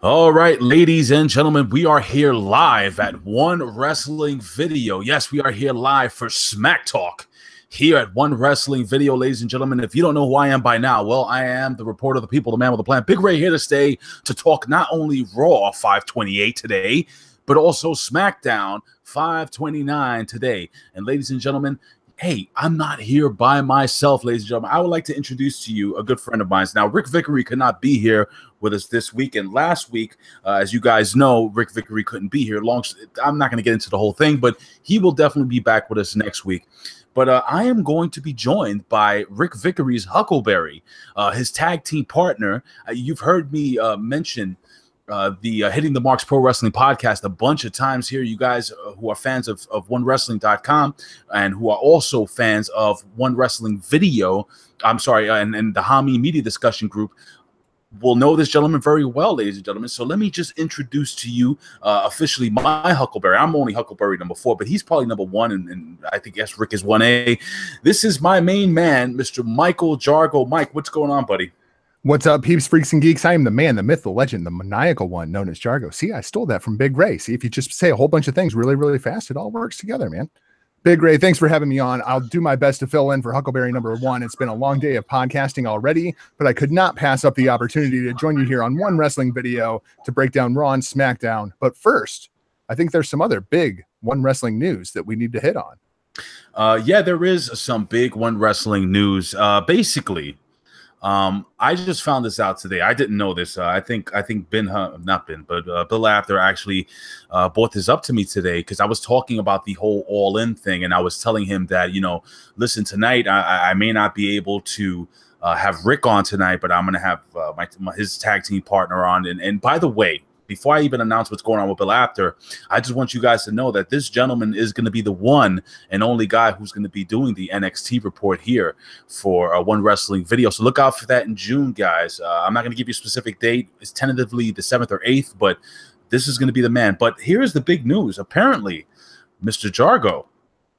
All right, ladies and gentlemen, we are here live at One Wrestling Video. Yes, we are here live for Smacktalk here at One Wrestling Video, ladies and gentlemen. If you don't know who I am by now, well, I am the reporter of the people, the man with the plan. Big Ray here to stay to talk not only Raw 528 today, but also Smackdown 529 today. And ladies and gentlemen, hey, I'm not here by myself, ladies and gentlemen. I would like to introduce to you a good friend of mine. Now, Rick Vickery could not be here with us this week. And last week, as you guys know, Rick Vickery couldn't be here. I'm not going to get into the whole thing, but he will definitely be back with us next week. But I am going to be joined by Rick Vickery's Huckleberry, his tag team partner. You've heard me mention the Hitting the Marks Pro Wrestling podcast a bunch of times here. You guys who are fans of OneWrestling.com and who are also fans of One Wrestling Video, I'm sorry, and the Hami Media Discussion Group will know this gentleman very well, ladies and gentlemen. So let me just introduce to you officially my Huckleberry. I'm only Huckleberry number 4, but he's probably number 1, and I think yes, Rick is 1A. This is my main man, Mr. Michael Jargo. Mike, what's going on, buddy? What's up, peeps, freaks, and geeks? I am the man, the myth, the legend, the maniacal one known as Jargo. See, I stole that from Big Ray. See, if you just say a whole bunch of things really, really fast, it all works together, man. Big Ray, thanks for having me on. I'll do my best to fill in for Huckleberry number 1. It's been a long day of podcasting already, but I could not pass up the opportunity to join you here on One Wrestling Video to break down Raw and Smackdown. But first, I think there's some other big One Wrestling news that we need to hit on. Yeah, there is some big One Wrestling news. Basically, I just found this out today. I didn't know this. I think Bill Apter actually brought this up to me today because I was talking about the whole All In thing, and I was telling him that, you know, listen, tonight I may not be able to have Rick on tonight, but I'm going to have his tag team partner on. And by the way, before I even announce what's going on with Bill Apter, I just want you guys to know that this gentleman is going to be the one and only guy who's going to be doing the NXT report here for One Wrestling Video. So look out for that in June, guys. I'm not going to give you a specific date. It's tentatively the 7th or 8th, but this is going to be the man. But here's the big news. Apparently, Mr. Jargo,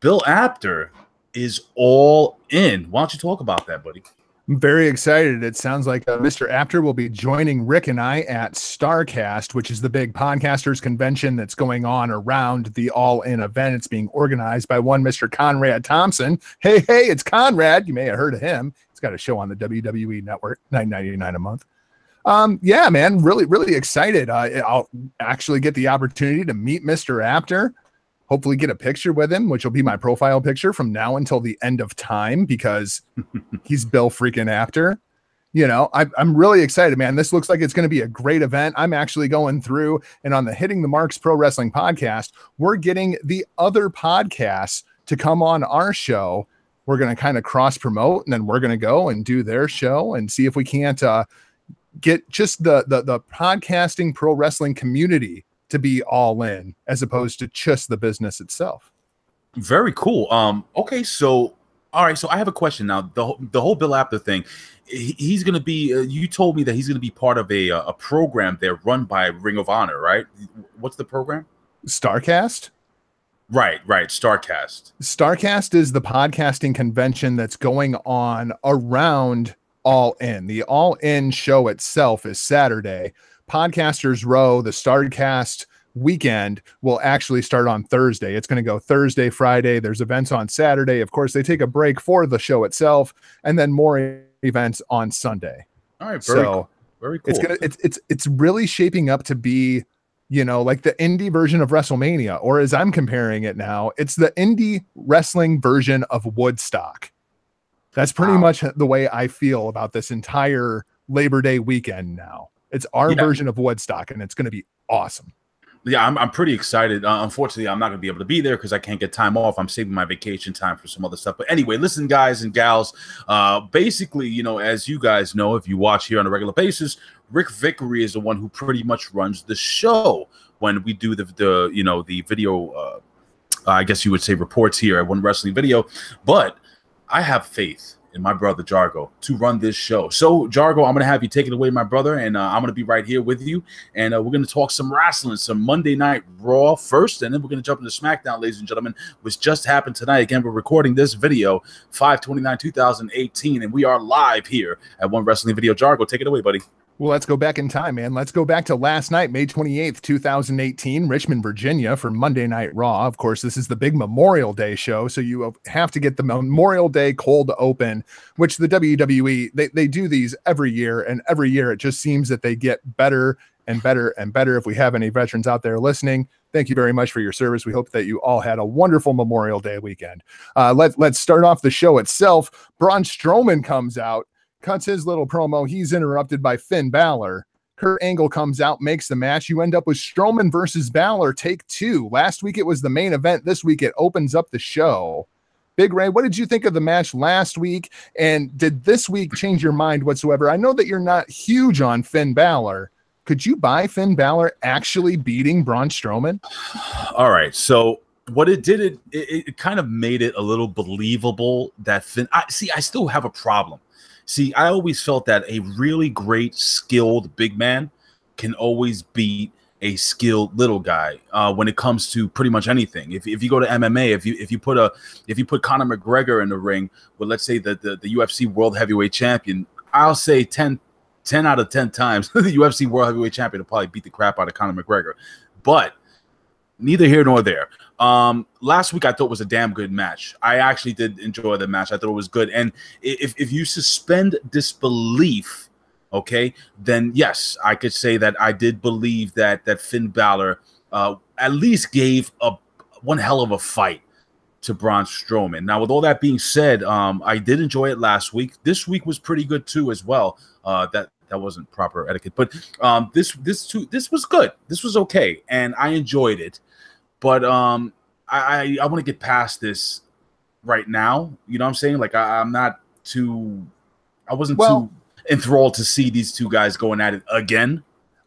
Bill Apter is all in. Why don't you talk about that, buddy? I'm very excited. It sounds like Mr. Apter will be joining Rick and I at Starcast, which is the big podcasters convention that's going on around the All In event. It's being organized by one Mr. Conrad Thompson. Hey, it's Conrad. You may have heard of him. He's got a show on the WWE Network, $9.99 a month. Yeah, man, really excited. I'll actually get the opportunity to meet Mr. Apter. Hopefully get a picture with him, which will be my profile picture from now until the end of time because he's Bill freaking Apter. You know, I'm really excited, man. This looks like it's going to be a great event. I'm actually going through and on the Hitting the Marks Pro Wrestling podcast, we're getting the other podcasts to come on our show. We're going to kind of cross promote, and then we're going to go and do their show and see if we can't get just the podcasting pro wrestling community to be all in as opposed to just the business itself. Very cool. Okay, so all right, so I have a question now. The whole Bill Apter thing, he's going to be you told me that he's going to be part of a program there run by Ring of Honor, right? What's the program? Starcast? Right, Starcast. Starcast is the podcasting convention that's going on around All In. The All In show itself is Saturday. Podcasters Row, the Starcast weekend, will actually start on Thursday. It's going to go Thursday, Friday. There's events on Saturday. Of course, they take a break for the show itself, and then more events on Sunday. All right, very cool. It's really shaping up to be, you know, like the indie version of WrestleMania, or as I'm comparing it now, it's the indie wrestling version of Woodstock. That's pretty much the way I feel about this entire Labor Day weekend now. It's our version of Woodstock, and it's going to be awesome. Yeah, I'm pretty excited. Unfortunately, I'm not going to be able to be there because I can't get time off. I'm saving my vacation time for some other stuff. But anyway, listen, guys and gals, basically, you know, as you guys know, if you watch here on a regular basis, Rick Vickery is the one who pretty much runs the show when we do the video, I guess you would say reports here at One Wrestling Video. But I have faith in my brother Jargo to run this show. So Jargo, I'm going to have you take it away, my brother, and I'm going to be right here with you, and we're going to talk some wrestling, some Monday Night Raw first, and then we're going to jump into SmackDown, ladies and gentlemen, which just happened tonight. Again, we're recording this video 5/29/2018, and we are live here at One Wrestling Video. Jargo, take it away, buddy. Well, let's go back in time, man. Let's go back to last night, May 28th, 2018, Richmond, Virginia for Monday Night Raw. Of course, this is the big Memorial Day show, so you have to get the Memorial Day cold open, which the WWE, they do these every year, and every year it just seems that they get better and better and better. If we have any veterans out there listening, thank you very much for your service. We hope that you all had a wonderful Memorial Day weekend. Let's start off the show itself. Braun Strowman comes out, cuts his little promo. He's interrupted by Finn Balor. Kurt Angle comes out, makes the match. You end up with Strowman versus Balor, take 2. Last week it was the main event. This week it opens up the show. Big Ray, what did you think of the match last week? And did this week change your mind whatsoever? I know that you're not huge on Finn Balor. Could you buy Finn Balor actually beating Braun Strowman? All right. So what it did, it kind of made it a little believable that Finn. I still have a problem. See, I always felt that a really great, skilled big man can always beat a skilled little guy when it comes to pretty much anything. If you go to MMA, if you put Conor McGregor in the ring with, let's say, the UFC World Heavyweight Champion, I'll say 10 out of 10 times the UFC World Heavyweight Champion will probably beat the crap out of Conor McGregor. But neither here nor there. Last week I thought was a damn good match. I actually did enjoy the match. I thought it was good. And if you suspend disbelief, okay, then yes, I could say that I did believe that Finn Balor at least gave one hell of a fight to Braun Strowman. Now, with all that being said, I did enjoy it last week. This week was pretty good too as well. That wasn't proper etiquette, but this was good. This was okay, and I enjoyed it. But I want to get past this right now. You know what I'm saying? Like I wasn't too enthralled to see these two guys going at it again.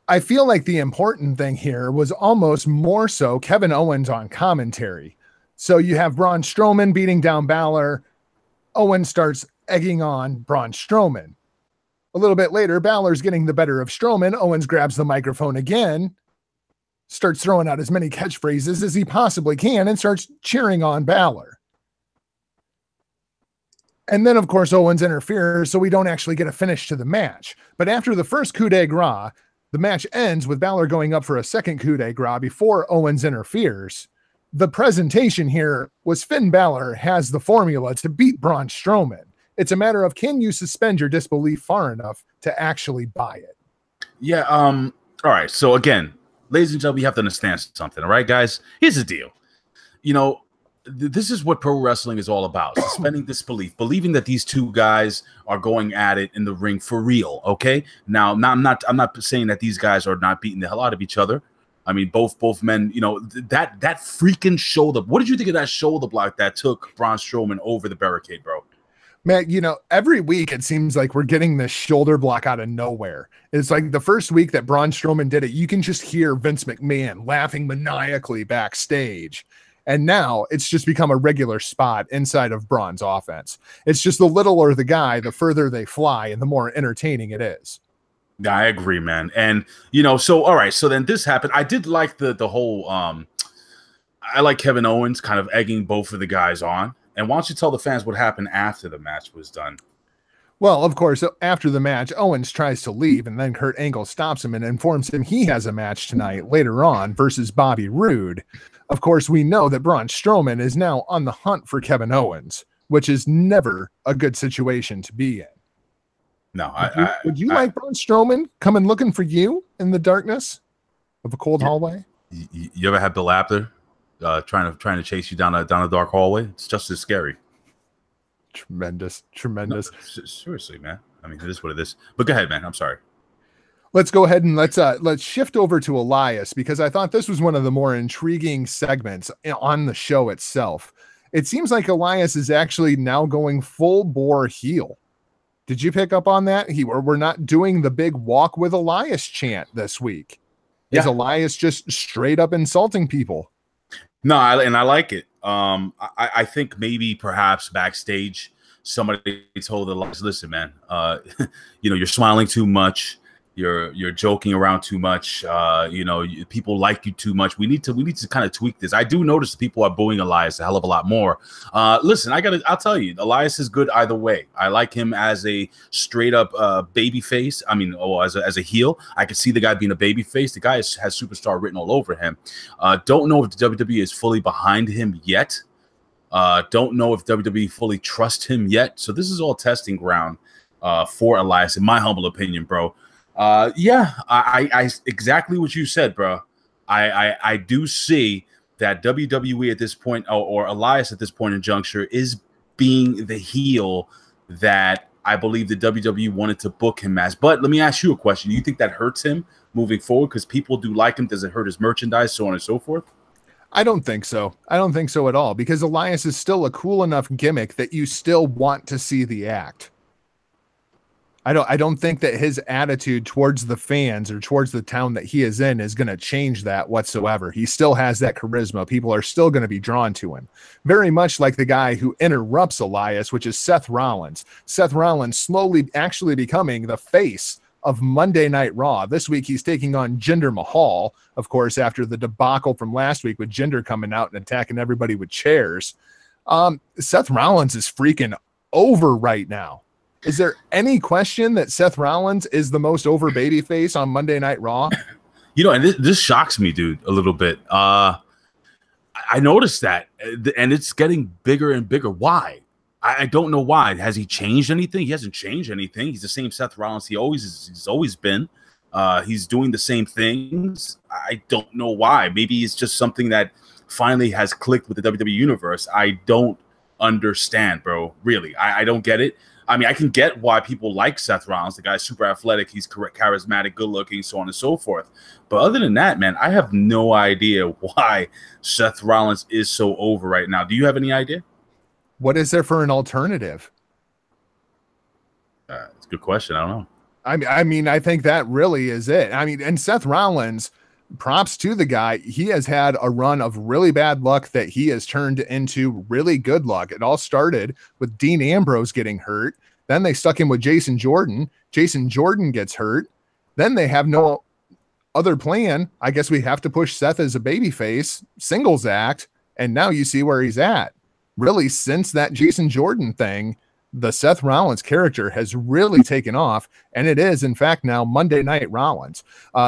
I feel like the important thing here was almost more so Kevin Owens on commentary. So you have Braun Strowman beating down Balor. Owens starts egging on Braun Strowman. A little bit later, Balor's getting the better of Strowman. Owens grabs the microphone again, starts throwing out as many catchphrases as he possibly can, and starts cheering on Balor. And then, of course, Owens interferes, so we don't actually get a finish to the match. But after the first coup de grace, the match ends with Balor going up for a second coup de grace before Owens interferes. The presentation here was Finn Balor has the formula to beat Braun Strowman. It's a matter of, can you suspend your disbelief far enough to actually buy it? Yeah. All right. So again, ladies and gentlemen, you have to understand something. All right, guys, here's the deal. You know, this is what pro wrestling is all about. Suspending disbelief, believing that these two guys are going at it in the ring for real. Okay. Now, I'm not saying that these guys are not beating the hell out of each other. I mean, both men, you know, that freaking shoulder. What did you think of that shoulder block that took Braun Strowman over the barricade, bro? Man, you know, every week it seems like we're getting this shoulder block out of nowhere. It's like the first week that Braun Strowman did it, you can just hear Vince McMahon laughing maniacally backstage. And now it's just become a regular spot inside of Braun's offense. It's just the littler the guy, the further they fly and the more entertaining it is. Yeah, I agree, man. And, you know, so, all right. So then this happened. I did like the whole, I like Kevin Owens kind of egging both of the guys on. And why don't you tell the fans what happened after the match was done? Well, of course, after the match, Owens tries to leave, and then Kurt Angle stops him and informs him he has a match tonight later on versus Bobby Roode. Of course, we know that Braun Strowman is now on the hunt for Kevin Owens, which is never a good situation to be in. No, would you like Braun Strowman coming looking for you in the darkness of a cold hallway? You ever had Bill Apter trying to chase you down a dark hallway? It's just as scary. Tremendous. No, seriously, man. I mean, it is what it is. But go ahead, man. I'm sorry. Let's go ahead and let's shift over to Elias, because I thought this was one of the more intriguing segments on the show itself. It seems like Elias is actually now going full bore heel. Did you pick up on that? We're not doing the big walk with Elias chant this week. Yeah. Is Elias just straight up insulting people? No, I like it. I think maybe perhaps backstage somebody told Elias, listen, man, you know, you're smiling too much. you're joking around too much. You know, people like you too much. We need to kind of tweak this. I do notice people are booing Elias a hell of a lot more. Listen, I'll tell you, Elias is good either way. I like him as a straight up baby face. I mean, as a heel. I can see the guy being a baby face. The guy has superstar written all over him. Don't know if the WWE is fully behind him yet. Don't know if WWE fully trusts him yet. So this is all testing ground for Elias, in my humble opinion, bro. Yeah, I exactly what you said, bro. I do see that WWE at this point, or Elias at this point in juncture, is being the heel that I believe the WWE wanted to book him as. But let me ask you a question. Do you think that hurts him moving forward? Because people do like him. Does it hurt his merchandise, so on and so forth? I don't think so. I don't think so at all, because Elias is still a cool enough gimmick that you still want to see the act. I don't think that his attitude towards the fans or towards the town that he is in is going to change that whatsoever. He still has that charisma. People are still going to be drawn to him. Very much like the guy who interrupts Elias, which is Seth Rollins. Seth Rollins slowly actually becoming the face of Monday Night Raw. This week he's taking on Jinder Mahal, of course, after the debacle from last week with Jinder coming out and attacking everybody with chairs. Seth Rollins is freaking over right now. Is there any question that Seth Rollins is the most over babyface on Monday Night Raw? You know, and this shocks me, dude, a little bit. I noticed that, and it's getting bigger and bigger. Why? I don't know why. Has he changed anything? He hasn't changed anything. He's the same Seth Rollins he's always been. He's doing the same things. I don't know why. Maybe it's just something that finally has clicked with the WWE universe. I don't understand, bro. Really, I don't get it. I mean, I can get why people like Seth Rollins. The guy's super athletic. He's charismatic, good looking, so on and so forth. But other than that, man, I have no idea why Seth Rollins is so over right now. Do you have any idea? What is there for an alternative? It's a good question. I don't know. I mean, I think that really is it. I mean, and Seth Rollins, props to the guy. He has had a run of really bad luck that he has turned into really good luck. It all started with Dean Ambrose getting hurt. Then they stuck him with Jason Jordan. Jason Jordan gets hurt. Then they have no other plan. I guess we have to push Seth as a babyface, singles act. And now you see where he's at. Really, since that Jason Jordan thing, the Seth Rollins character has really taken off, and it is, in fact, now Monday Night Rollins.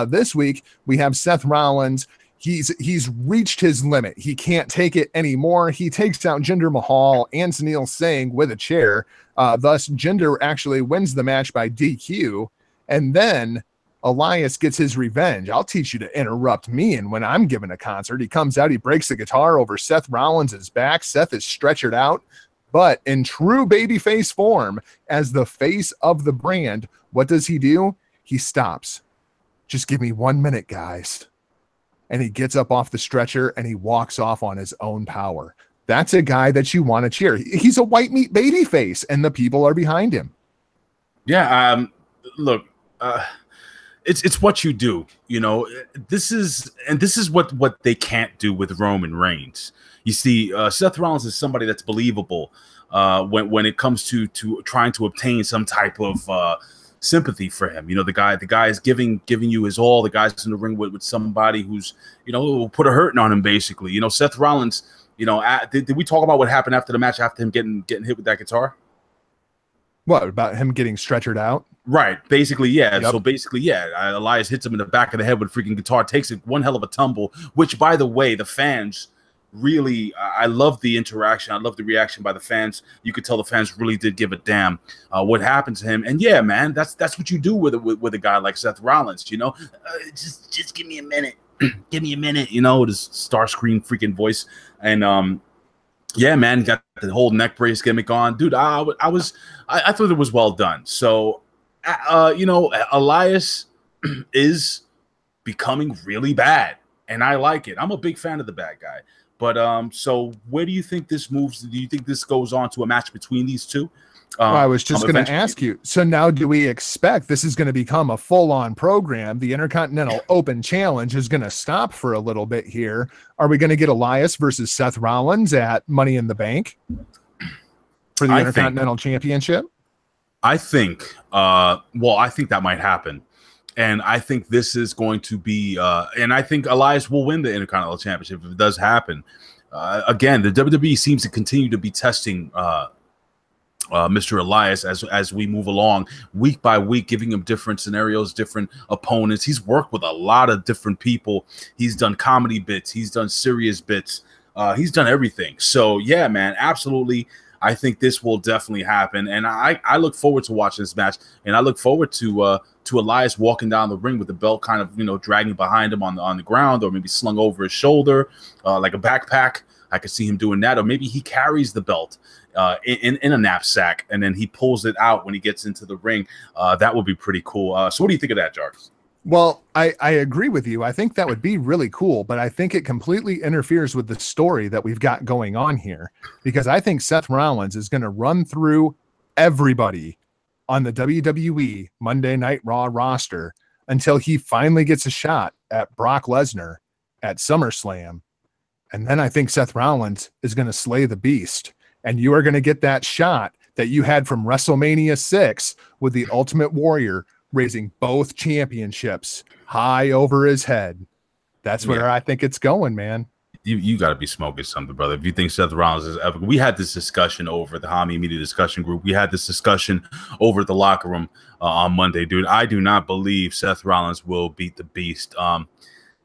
This week, we have Seth Rollins. He's reached his limit. He can't take it anymore. He takes out Jinder Mahal and Sunil Singh with a chair. Thus, Jinder actually wins the match by DQ, and then Elias gets his revenge. I'll teach you to interrupt me, and when I'm giving a concert, he comes out, he breaks the guitar over Seth Rollins' back. Seth is stretchered out. But in true babyface form, as the face of the brand, what does he do? He stops. Just give me 1 minute, guys. And he gets up off the stretcher and he walks off on his own power. That's a guy that you want to cheer. He's a white meat babyface, and the people are behind him. Yeah. Look, it's what you do. You know, this is what they can't do with Roman Reigns. You see, Seth Rollins is somebody that's believable when it comes to trying to obtain some type of sympathy for him. You know, the guy is giving you his all. The guy's in the ring with somebody who's, you know, will put a hurting on him, basically. You know, Seth Rollins, you know, did we talk about what happened after the match, after him getting hit with that guitar? What, about him getting stretchered out? Right. Basically, yeah. Yep. So basically, yeah, Elias hits him in the back of the head with a freaking guitar, takes it one hell of a tumble, which, by the way, the fans really, I love the interaction. I love the reaction by the fans. You could tell the fans really did give a damn what happened to him. And yeah, man, that's what you do with a guy like Seth Rollins. You know, just give me a minute, give me a minute. You know, with his Starscream freaking voice. And yeah, man, got the whole neck brace gimmick on, dude. I thought it was well done. So, you know, Elias is becoming really bad, and I like it. I'm a big fan of the bad guy. But so where do you think this moves? Do you think this goes on to a match between these two? I was just going to ask you. So now do we expect this is going to become a full-on program? The Intercontinental Open Challenge is going to stop for a little bit here. Are we going to get Elias versus Seth Rollins at Money in the Bank for the Intercontinental Championship? I think, well, I think that might happen. And I think this is going to be, and I think Elias will win the Intercontinental Championship if it does happen. Again, the WWE seems to continue to be testing Mr. Elias as we move along week by week, giving him different scenarios, different opponents. He's worked with a lot of different people. He's done comedy bits. He's done serious bits. He's done everything. So, yeah, man, absolutely. I think this will definitely happen, and I look forward to watching this match, and I look forward to Elias walking down the ring with the belt kind of dragging behind him on the ground, or maybe slung over his shoulder like a backpack. I could see him doing that, or maybe he carries the belt in a knapsack, and then he pulls it out when he gets into the ring. That would be pretty cool. So what do you think of that, Jargo? Well, I agree with you. I think that would be really cool, but I think it completely interferes with the story that we've got going on here, because I think Seth Rollins is going to run through everybody on the WWE Monday Night Raw roster until he finally gets a shot at Brock Lesnar at SummerSlam. And then I think Seth Rollins is going to slay the beast, and you are going to get that shot that you had from WrestleMania 6 with the Ultimate Warrior raising both championships high over his head. That's where I think it's going, man. You got to be smoking something, brother. If you think Seth Rollins is ever, we had this discussion over the Hami Media discussion group. We had this discussion over the locker room on Monday, dude. I do not believe Seth Rollins will beat the Beast.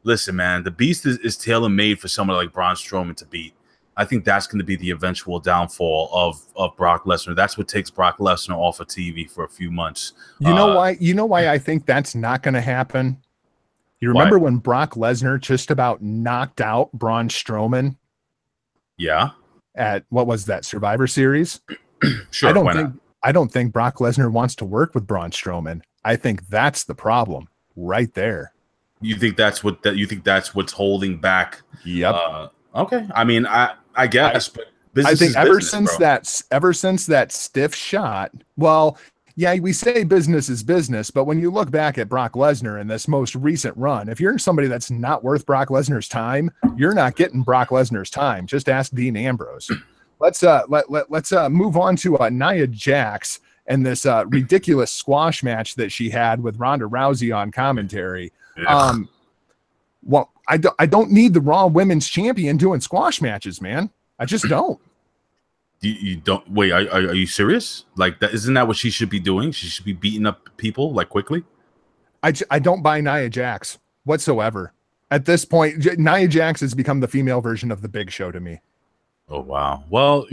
Listen, man, the Beast is tailor-made for someone like Braun Strowman to beat. I think that's going to be the eventual downfall of Brock Lesnar. That's what takes Brock Lesnar off of TV for a few months. You know why? You know why I think that's not going to happen? You remember when Brock Lesnar just about knocked out Braun Strowman? Yeah. At what was that, Survivor Series? Sure. I don't think Brock Lesnar wants to work with Braun Strowman. I think that's the problem right there. You think that's what's holding back? Yep. Okay. I mean, I guess, but I think ever since that stiff shot, well, yeah, we say business is business, but when you look back at Brock Lesnar in this most recent run, if you're somebody that's not worth Brock Lesnar's time, you're not getting Brock Lesnar's time. Just ask Dean Ambrose. Let's move on to Nia Jax and this ridiculous squash match that she had with Ronda Rousey on commentary. Yeah. Well, I don't need the Raw Women's Champion doing squash matches, man. I just don't. You don't wait. Are you serious? Like that? Isn't that what she should be doing? She should be beating up people like quickly. I don't buy Nia Jax whatsoever. At this point, Nia Jax has become the female version of the Big Show to me. Oh wow. Well,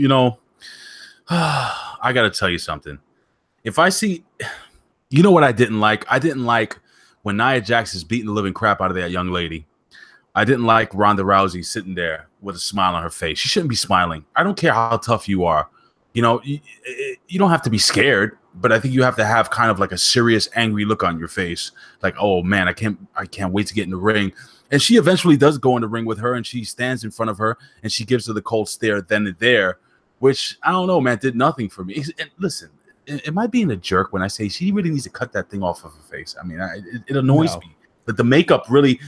I got to tell you something. If I see, what I didn't like? I didn't like when Nia Jax is beating the living crap out of that young lady. I didn't like Ronda Rousey sitting there with a smile on her face. She shouldn't be smiling. I don't care how tough you are. You don't have to be scared, but I think you have to have kind of like a serious, angry look on your face. Like, oh man, I can't wait to get in the ring. And she eventually does go in the ring with her, and she stands in front of her, and she gives her the cold stare then and there, which I don't know, man, did nothing for me. And listen, am I being a jerk when I say she really needs to cut that thing off of her face? I mean, it annoys me. But the makeup really,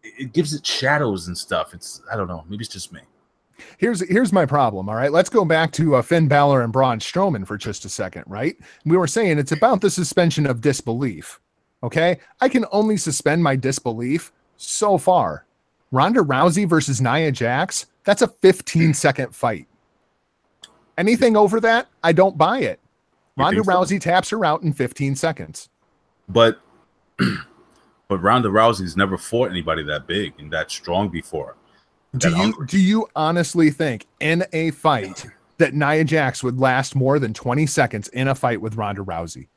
it gives it shadows and stuff. I don't know. Maybe it's just me. Here's my problem. All right, let's go back to Finn Balor and Braun Strowman for just a second. Right, we were saying it's about the suspension of disbelief. Okay, I can only suspend my disbelief so far. Ronda Rousey versus Nia Jax. That's a 15-second fight. Anything over that, I don't buy it. Ronda Rousey taps her out in 15 seconds. But Ronda Rousey's never fought anybody that big and that strong before. Do you honestly think in a fight that Nia Jax would last more than 20 seconds in a fight with Ronda Rousey?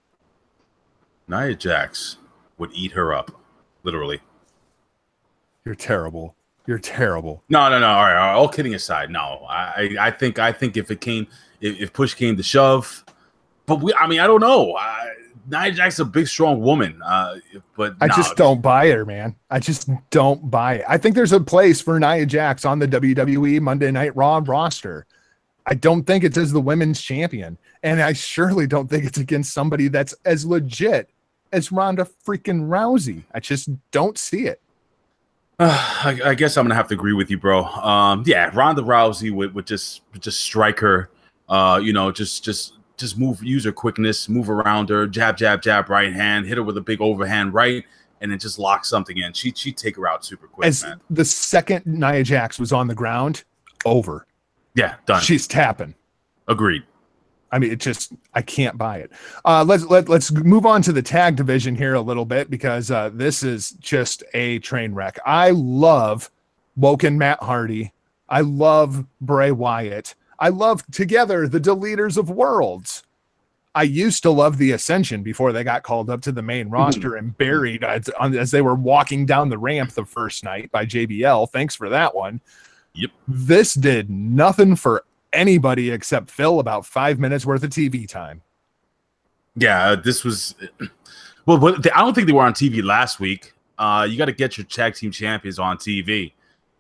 Nia Jax would eat her up, literally. You're terrible. You're terrible. No. All right. All kidding aside, no. I think if push came to shove, but I don't know. Nia Jax is a big, strong woman, but I just don't buy her, man. I just don't buy it. I think there's a place for Nia Jax on the WWE Monday Night Raw roster. I don't think it's as the women's champion, and I surely don't think it's against somebody that's as legit as Ronda freaking Rousey. I just don't see it. I guess I'm gonna have to agree with you, bro. Yeah, Ronda Rousey would just strike her, just just use her quickness, move around her, jab, jab, jab, right hand, hit her with a big overhand right, and then just lock something in. She'd take her out super quick, man. The second Nia Jax was on the ground, over. Yeah, done. She's tapping. Agreed. I mean, I can't buy it. Let's move on to the tag division here a little bit, because this is just a train wreck. I love Woken Matt Hardy. I love Bray Wyatt. I love together the Deleters of Worlds. I used to love the Ascension before they got called up to the main roster and buried as they were walking down the ramp the first night by JBL. Thanks for that one. Yep. This did nothing for anybody except Phil about 5 minutes worth of TV time. Yeah, this was well. I don't think they were on TV last week. You got to get your tag team champions on TV.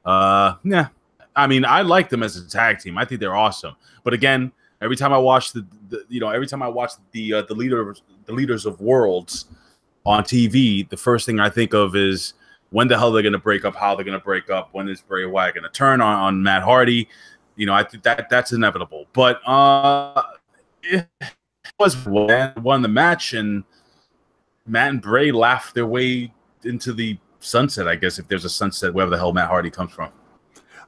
Yeah, I mean, I like them as a tag team. I think they're awesome. But again, every time I watch the leaders of worlds on TV, the first thing I think of is when the hell they're going to break up, how they're going to break up, when is Bray Wyatt going to turn on Matt Hardy. I think that's inevitable. But it was won the match, and Matt and Bray laughed their way into the sunset, I guess, if there's a sunset, wherever the hell Matt Hardy comes from.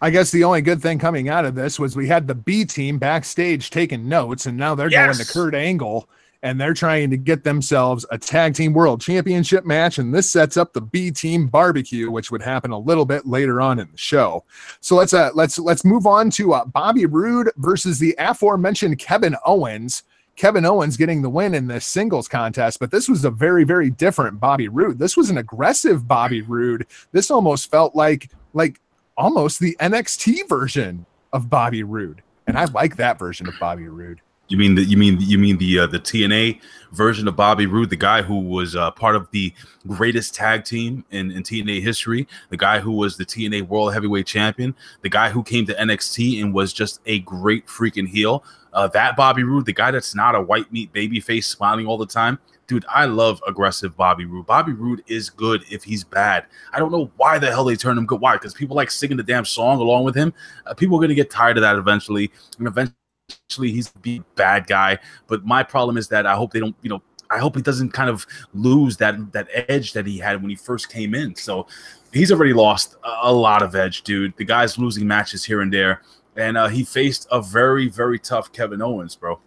I guess the only good thing coming out of this was we had the B team backstage taking notes, and now they're going to Kurt Angle, and they're trying to get themselves a tag team world championship match. And this sets up the B team barbecue, which would happen a little bit later on in the show. So let's move on to Bobby Roode versus the aforementioned Kevin Owens. Kevin Owens getting the win in this singles contest, but this was a very, very different Bobby Roode. This was an aggressive Bobby Roode. This almost felt like almost the NXT version of Bobby Roode, and I like that version of Bobby Roode. You mean the TNA version of Bobby Roode, the guy who was part of the greatest tag team in TNA history, the guy who was the TNA World Heavyweight Champion, the guy who came to NXT and was just a great freaking heel. That Bobby Roode, the guy that's not a white meat baby face smiling all the time. Dude, I love aggressive Bobby Roode. Bobby Roode is good if he's bad. I don't know why the hell they turned him good. Why? Because people like singing the damn song along with him. People are going to get tired of that eventually. And eventually he's a bad guy. But my problem is that I hope they don't, I hope he doesn't kind of lose that edge that he had when he first came in. So he's already lost a lot of edge, dude. The guy's losing matches here and there. And he faced a very, very tough Kevin Owens, bro.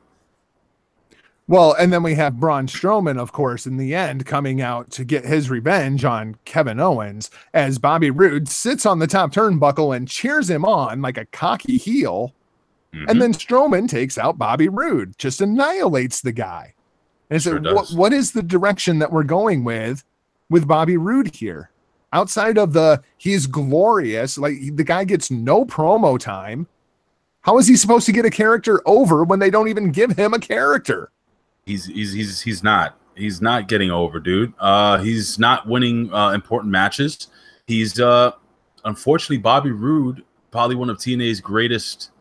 Well, and then we have Braun Strowman, of course, in the end, coming out to get his revenge on Kevin Owens as Bobby Roode sits on the top turnbuckle and cheers him on like a cocky heel. Mm-hmm. And then Strowman takes out Bobby Roode, just annihilates the guy. And so what is the direction that we're going with Bobby Roode here? Outside of he's glorious, like the guy gets no promo time. How is he supposed to get a character over when they don't even give him a character? He's not getting over, dude. He's not winning important matches. He's unfortunately Bobby Roode, probably one of TNA's greatest,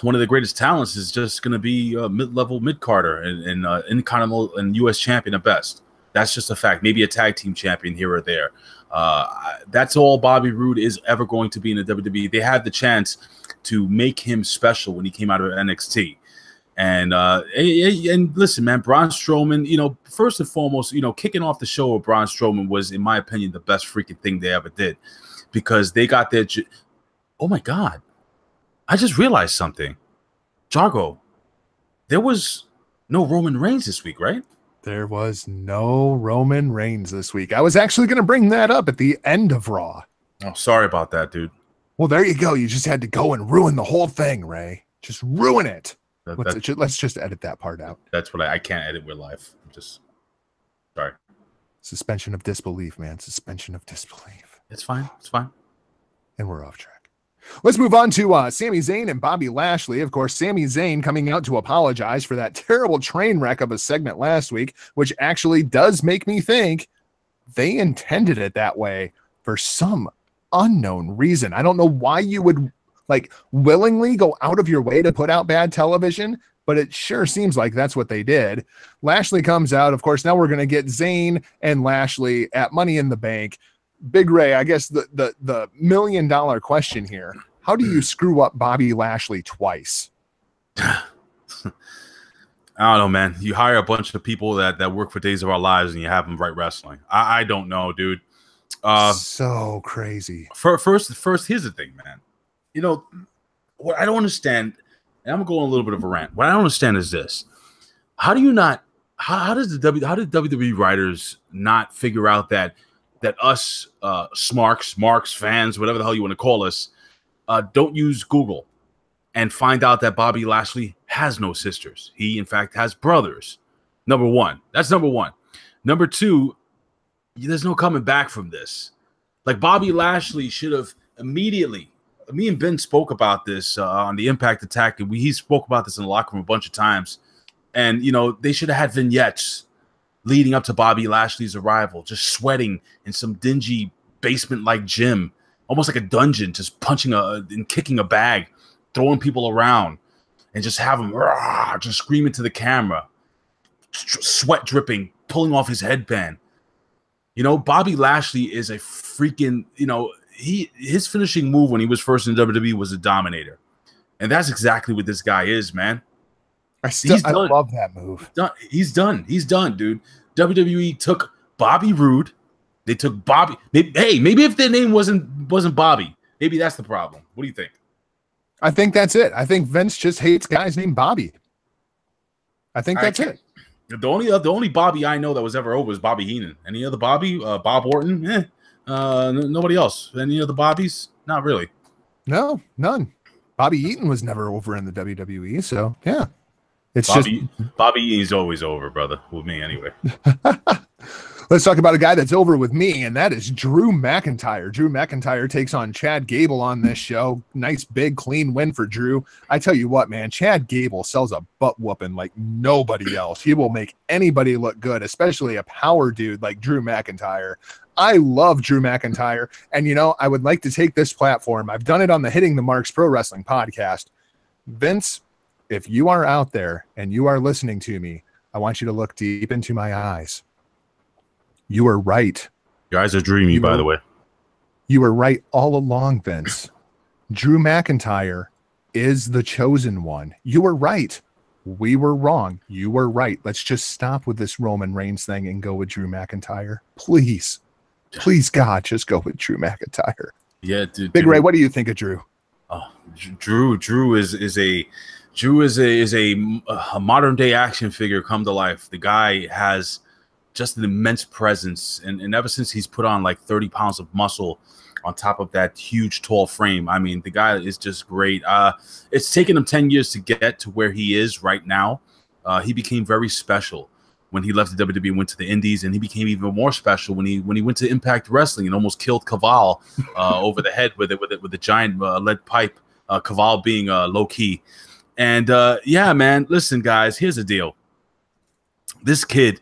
one of the greatest talents, is just going to be mid-level mid-carder and Intercontinental and U.S. champion at best. That's just a fact. Maybe a tag team champion here or there. That's all Bobby Roode is ever going to be in the WWE. They had the chance to make him special when he came out of NXT. And listen, man, Braun Strowman, first and foremost, kicking off the show with Braun Strowman was, in my opinion, the best freaking thing they ever did, because they got their oh my God, I just realized something. Jargo, there was no Roman Reigns this week, right? There was no Roman Reigns this week. I was actually going to bring that up at the end of Raw. Oh, sorry about that, dude. Well, there you go. You just had to go and ruin the whole thing, Ray. Just ruin it. Let's just edit that part out. That's what I can't edit with life. I'm just sorry. Suspension of disbelief, man. Suspension of disbelief. It's fine. It's fine. And we're off track. Let's move on to Sami Zayn and Bobby Lashley. Of course, Sami Zayn coming out to apologize for that terrible train wreck of a segment last week, which actually does make me think they intended it that way for some unknown reason. I don't know why you would willingly go out of your way to put out bad television, but it sure seems like that's what they did. Lashley comes out. Of course, now we're going to get Zayn and Lashley at Money in the Bank. Big Ray, I guess the $1 million question here: how do you screw up Bobby Lashley twice? I don't know, man. You hire a bunch of people that work for Days of Our Lives and you have them write wrestling. I don't know, dude. So crazy. First, here's the thing, man. You know, what I don't understand, and I'm gonna go on a little bit of a rant. What I don't understand is this: how do you not? How did WWE writers not figure out that us marks, fans, whatever the hell you want to call us, don't use Google and find out that Bobby Lashley has no sisters. He, in fact, has brothers. Number one. That's number one. Number two, there's no coming back from this. Like, Bobby Lashley should have immediately, me and Ben spoke about this on the Impact Attack. He spoke about this in the locker room a bunch of times. And, you know, they should have had vignettes leading up to Bobby Lashley's arrival, just sweating in some dingy basement-like gym, almost like a dungeon, just punching and kicking a bag, throwing people around, and just have him just screaming to the camera, sweat dripping, pulling off his headband. You know, Bobby Lashley is a freaking, you know, his finishing move when he was first in WWE was a dominator. And that's exactly what this guy is, man. I love that move. He's done, dude. WWE took Bobby Roode. They took Bobby. Maybe if their name wasn't Bobby, maybe that's the problem. What do you think? I think that's it. I think Vince just hates guys named Bobby. I think that's it. The only Bobby I know that was ever over was Bobby Heenan. Any other Bobby? Bob Orton? Nobody else. Any other Bobbies? Not really. No, none. Bobby Eaton was never over in the WWE, so yeah. It's Bobby Eaton's always over, brother, with me anyway. Let's talk about a guy that's over with me, and that is Drew McIntyre. Drew McIntyre takes on Chad Gable on this show. Nice, big, clean win for Drew. I tell you what, man, Chad Gable sells a butt whooping like nobody else. He will make anybody look good, especially a power dude like Drew McIntyre. I love Drew McIntyre, and, you know, I would like to take this platform. I've done it on the Hitting the Marks Pro Wrestling podcast. Vince, if you are out there and you are listening to me, I want you to look deep into my eyes. You were right. Your eyes are dreamy, by the way. You were right all along, Vince. Drew McIntyre is the chosen one. You were right. We were wrong. You were right. Let's just stop with this Roman Reigns thing and go with Drew McIntyre. Please. Please, God, just go with Drew McIntyre. Yeah, dude. Big Ray, what do you think of Drew? Oh, Drew is a modern day action figure come to life. The guy has just an immense presence, and ever since he's put on like 30 pounds of muscle on top of that huge tall frame, I mean, the guy is just great. It's taken him 10 years to get to where he is right now. He became very special when he left the WWE and went to the Indies, and he became even more special when he went to Impact Wrestling and almost killed Caval over the head with a giant lead pipe. Caval being low key. And yeah, man, listen, guys, here's the deal. This kid,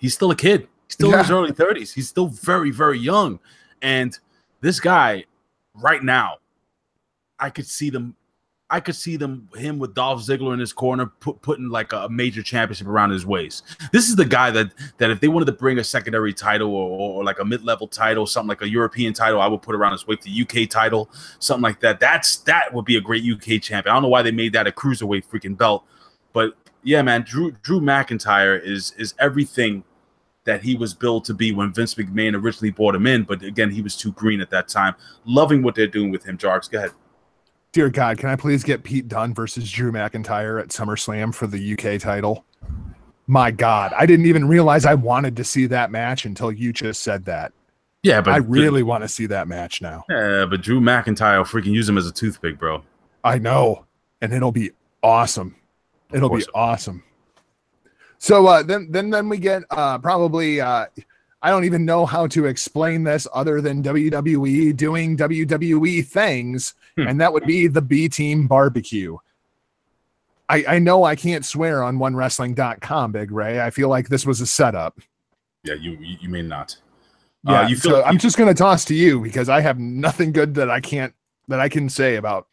he's still a kid. He's still in his early 30s. He's still very, very young. And this guy right now, I could see him with Dolph Ziggler in his corner, putting like a major championship around his waist. This is the guy that if they wanted to bring a secondary title or like a mid-level title, something like a European title, I would put around his waist, the UK title, something like that. That would be a great UK champion. I don't know why they made that a cruiserweight freaking belt, but yeah, man, Drew McIntyre is everything that he was billed to be when Vince McMahon originally brought him in. But again, he was too green at that time. Loving what they're doing with him. Jargs, go ahead. Dear God, can I please get Pete Dunne versus Drew McIntyre at SummerSlam for the UK title? My God, I didn't even realize I wanted to see that match until you just said that. Yeah, but I really want to see that match now. Yeah, but Drew McIntyre will freaking use him as a toothpick, bro. I know, and it'll be awesome. It'll be awesome. So then we get probably I don't even know how to explain this other than WWE doing WWE things, and that would be the B Team Barbecue. I know I can't swear on OneWrestling.com, Big Ray. I feel like this was a setup. Yeah, you may not. Yeah, I'm just gonna toss to you because I have nothing good that I can say about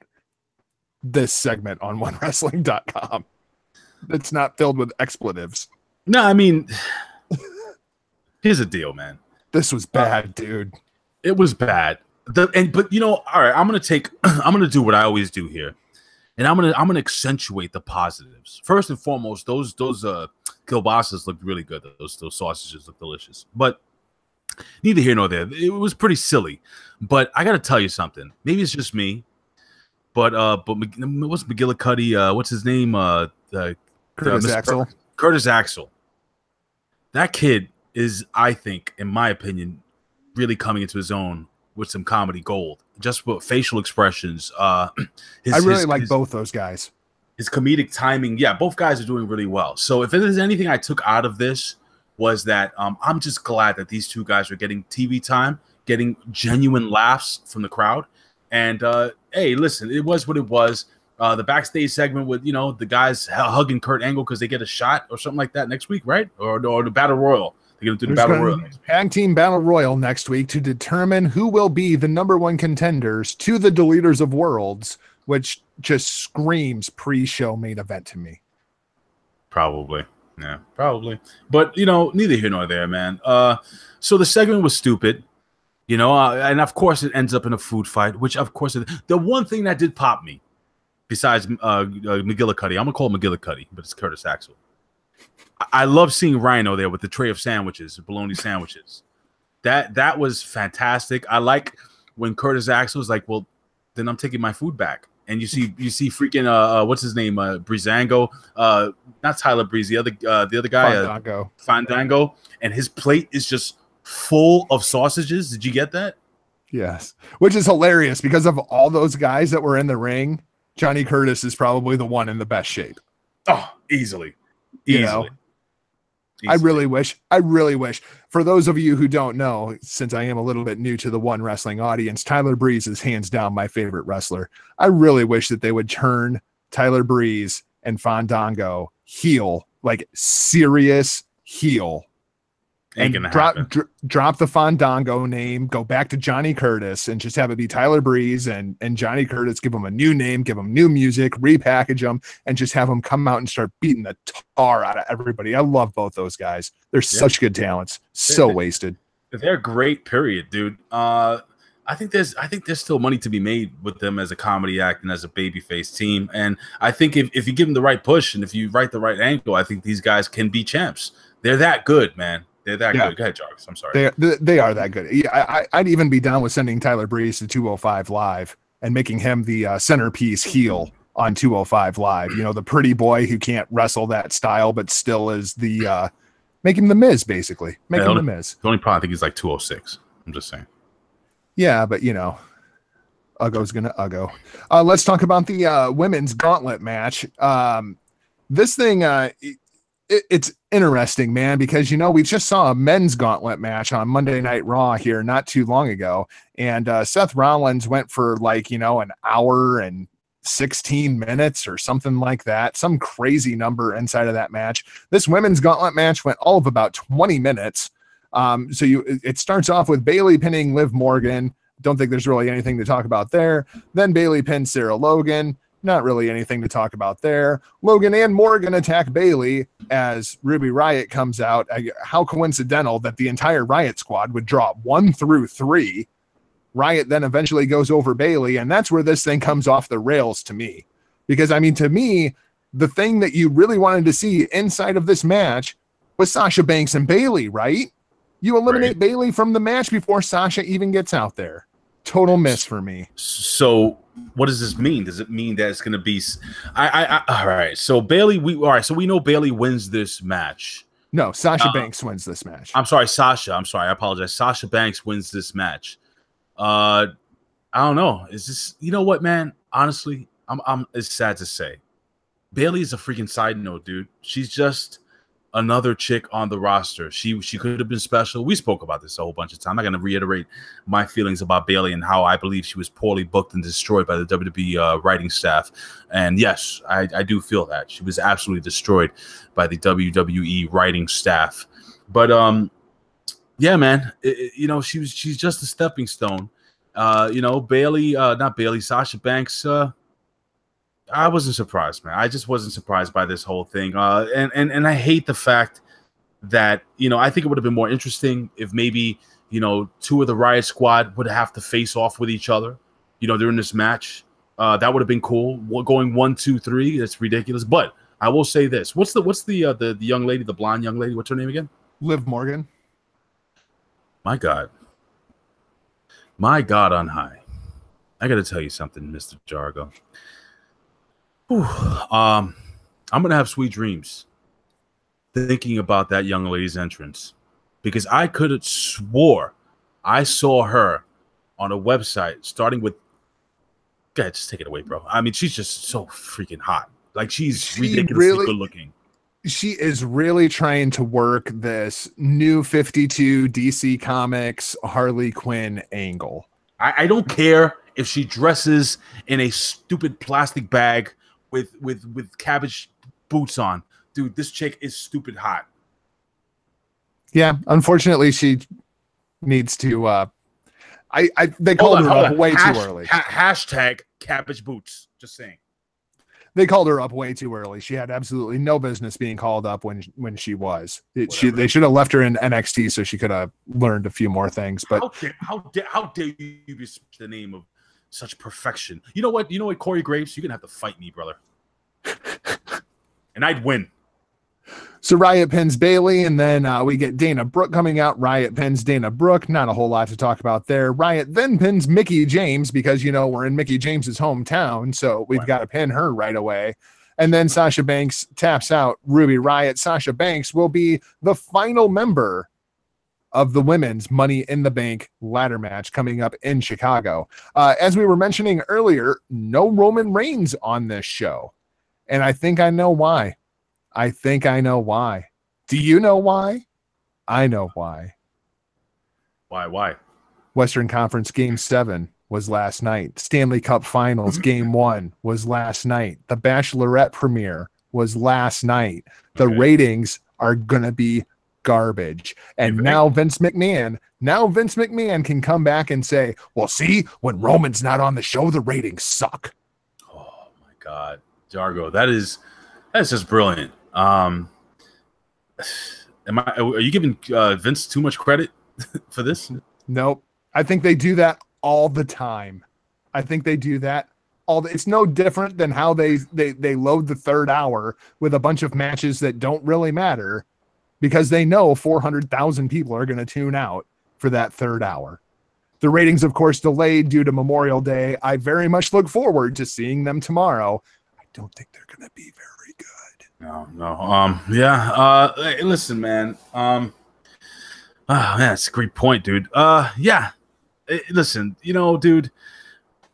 this segment on OneWrestling.com. It's not filled with expletives. No, I mean, here's the deal, man. This was bad, dude. It was bad. But you know, all right, I'm gonna do what I always do here. And I'm gonna accentuate the positives. First and foremost, those kielbasa's looked really good. Those sausages look delicious. But neither here nor there. It was pretty silly. But I gotta tell you something. Maybe it's just me. But what's McGillicuddy? What's his name? Curtis Axel. Curtis Axel. That kid is, I think, in my opinion, really coming into his own with some comedy gold. Just with facial expressions. I really like both those guys. His comedic timing. Yeah, both guys are doing really well. So if there's anything I took out of this was that I'm just glad that these two guys are getting TV time, getting genuine laughs from the crowd. And hey, listen, it was what it was. The backstage segment with, the guys hugging Kurt Angle because they get a shot or something like that next week, right? Or the Battle Royal. They're going to do the Battle Royal next week. Tag Team Battle Royal next week to determine who will be the #1 contenders to the Deleters of Worlds, which just screams pre-show main event to me. Probably. Yeah, probably. But, neither here nor there, man. So the segment was stupid. And of course it ends up in a food fight, which of course the one thing that did pop me, besides McGillicuddy, I'm gonna call him McGillicuddy, but it's Curtis Axel. I love seeing Rhino there with the tray of sandwiches, bologna sandwiches. That was fantastic. I like when Curtis Axel was like, "Well, then I'm taking my food back." And you see freaking what's his name, Breezango, not Tyler Breeze, the other guy, Fandango, and his plate is just full of sausages. Did you get that? Yes, which is hilarious because of all those guys that were in the ring. Johnny Curtis is probably the one in the best shape. Oh, easily. I really wish for those of you who don't know, since I am a little bit new to the One Wrestling audience, Tyler Breeze is hands down my favorite wrestler. I really wish that they would turn Tyler Breeze and Fandango heel, like serious heel. And drop the Fandango name, go back to Johnny Curtis, and just have it be Tyler Breeze and Johnny Curtis. Give them a new name, give them new music, repackage them, and just have them come out and start beating the tar out of everybody. I love both those guys. They're such good talents. Wasted. They're great. Period, dude. I think there's still money to be made with them as a comedy act and as a babyface team. And I think if you give them the right push and if you write the right angle, I think these guys can be champs. They're that good, man. They're that good. Go ahead, Jargo. I'm sorry. They are that good. Yeah, I'd even be down with sending Tyler Breeze to 205 Live and making him the centerpiece heel on 205 Live. The pretty boy who can't wrestle that style, but still is the make him the Miz, basically. Make him the Miz. The only problem, I think he's like 206. I'm just saying. Yeah, but Uggo's gonna Uggo. Let's talk about the women's gauntlet match. This thing. It's interesting, man, because we just saw a men's gauntlet match on Monday Night Raw here not too long ago, and Seth Rollins went for an hour and 16 minutes or something like that, some crazy number inside of that match. This women's gauntlet match went all of about 20 minutes. It starts off with Bayley pinning Liv Morgan. Don't think there's really anything to talk about there. Then Bayley pins Sarah Logan. Not really anything to talk about there. Logan and Morgan attack Bayley as Ruby Riott comes out. How coincidental that the entire Riott squad would drop 1 through 3. Riott then eventually goes over Bayley, and that's where this thing comes off the rails to me. Because, to me, the thing that you really wanted to see inside of this match was Sasha Banks and Bayley, right? You eliminate Bayley from the match before Sasha even gets out there. Total miss for me. So what does this mean? Does it mean that it's going to be all right, so Bayley so we know Bayley wins this match. No, Sasha Banks wins this match. I'm sorry, I apologize. Sasha Banks wins this match. I don't know. Is this, what, man? Honestly, it's sad to say. Bayley is a freaking side note, dude. She's just another chick on the roster. She could have been special. We spoke about this a whole bunch of time. I'm not going to reiterate my feelings about Bayley and how I believe she was poorly booked and destroyed by the WWE writing staff. And yes, I do feel that. She was absolutely destroyed by the WWE writing staff. But yeah, man, she's just a stepping stone. Bayley, not Bayley, Sasha Banks, I wasn't surprised, man. I just wasn't surprised by this whole thing. And I hate the fact that, I think it would have been more interesting if maybe, 2 of the Riott squad would have to face off with each other, during this match. That would have been cool. Going 1, 2, 3. That's ridiculous. But I will say this: what's the young lady, the blonde young lady? What's her name again? Liv Morgan. My God on high. I got to tell you something, Mr. Jargo. I'm gonna have sweet dreams thinking about that young lady's entrance, because I could have swore I saw her on a website starting with. Go ahead, just take it away, bro. I mean, she's just so freaking hot. Like, she's ridiculously good looking. She is really trying to work this new 52 DC Comics Harley Quinn angle. I don't care if she dresses in a stupid plastic bag with cabbage boots on. Dude, this chick is stupid hot. Yeah, unfortunately, she needs to. They called her up way too early. Hashtag cabbage boots. Just saying. They called her up way too early. She had absolutely no business being called up when she was. They should have left her in NXT so she could have learned a few more things. But how dare you be the name of such perfection? You know what, Corey Graves, you're gonna have to fight me, brother, and I'd win. So Riot pins Bailey, and then we get Dana Brooke coming out. Riot pins Dana Brooke. Not a whole lot to talk about there. Riot then pins Mickie James because, we're in Mickie James's hometown, so we've got to pin her right away. And then Sasha Banks taps out Ruby Riott. Sasha Banks will be the final member of the women's Money in the Bank ladder match coming up in Chicago. As we were mentioning earlier, no Roman Reigns on this show, and I think I know why. Do you know why? I know why. Why? Western Conference Game 7 was last night. Stanley Cup Finals Game 1 was last night. The Bachelorette premiere was last night. The ratings are going to be garbage. And now Vince McMahon can come back and say, well, see, when Roman's not on the show, the ratings suck. Oh, my God. Jargo, that's just brilliant. Are you giving Vince too much credit for this? Nope. I think they do that all the time. It's no different than how they load the third hour with a bunch of matches that don't really matter because they know 400,000 people are going to tune out for that third hour. The ratings, of course, delayed due to Memorial Day. I very much look forward to seeing them tomorrow. I don't think they're going to be very good. No. Listen, man. That's a great point, dude. Listen, dude,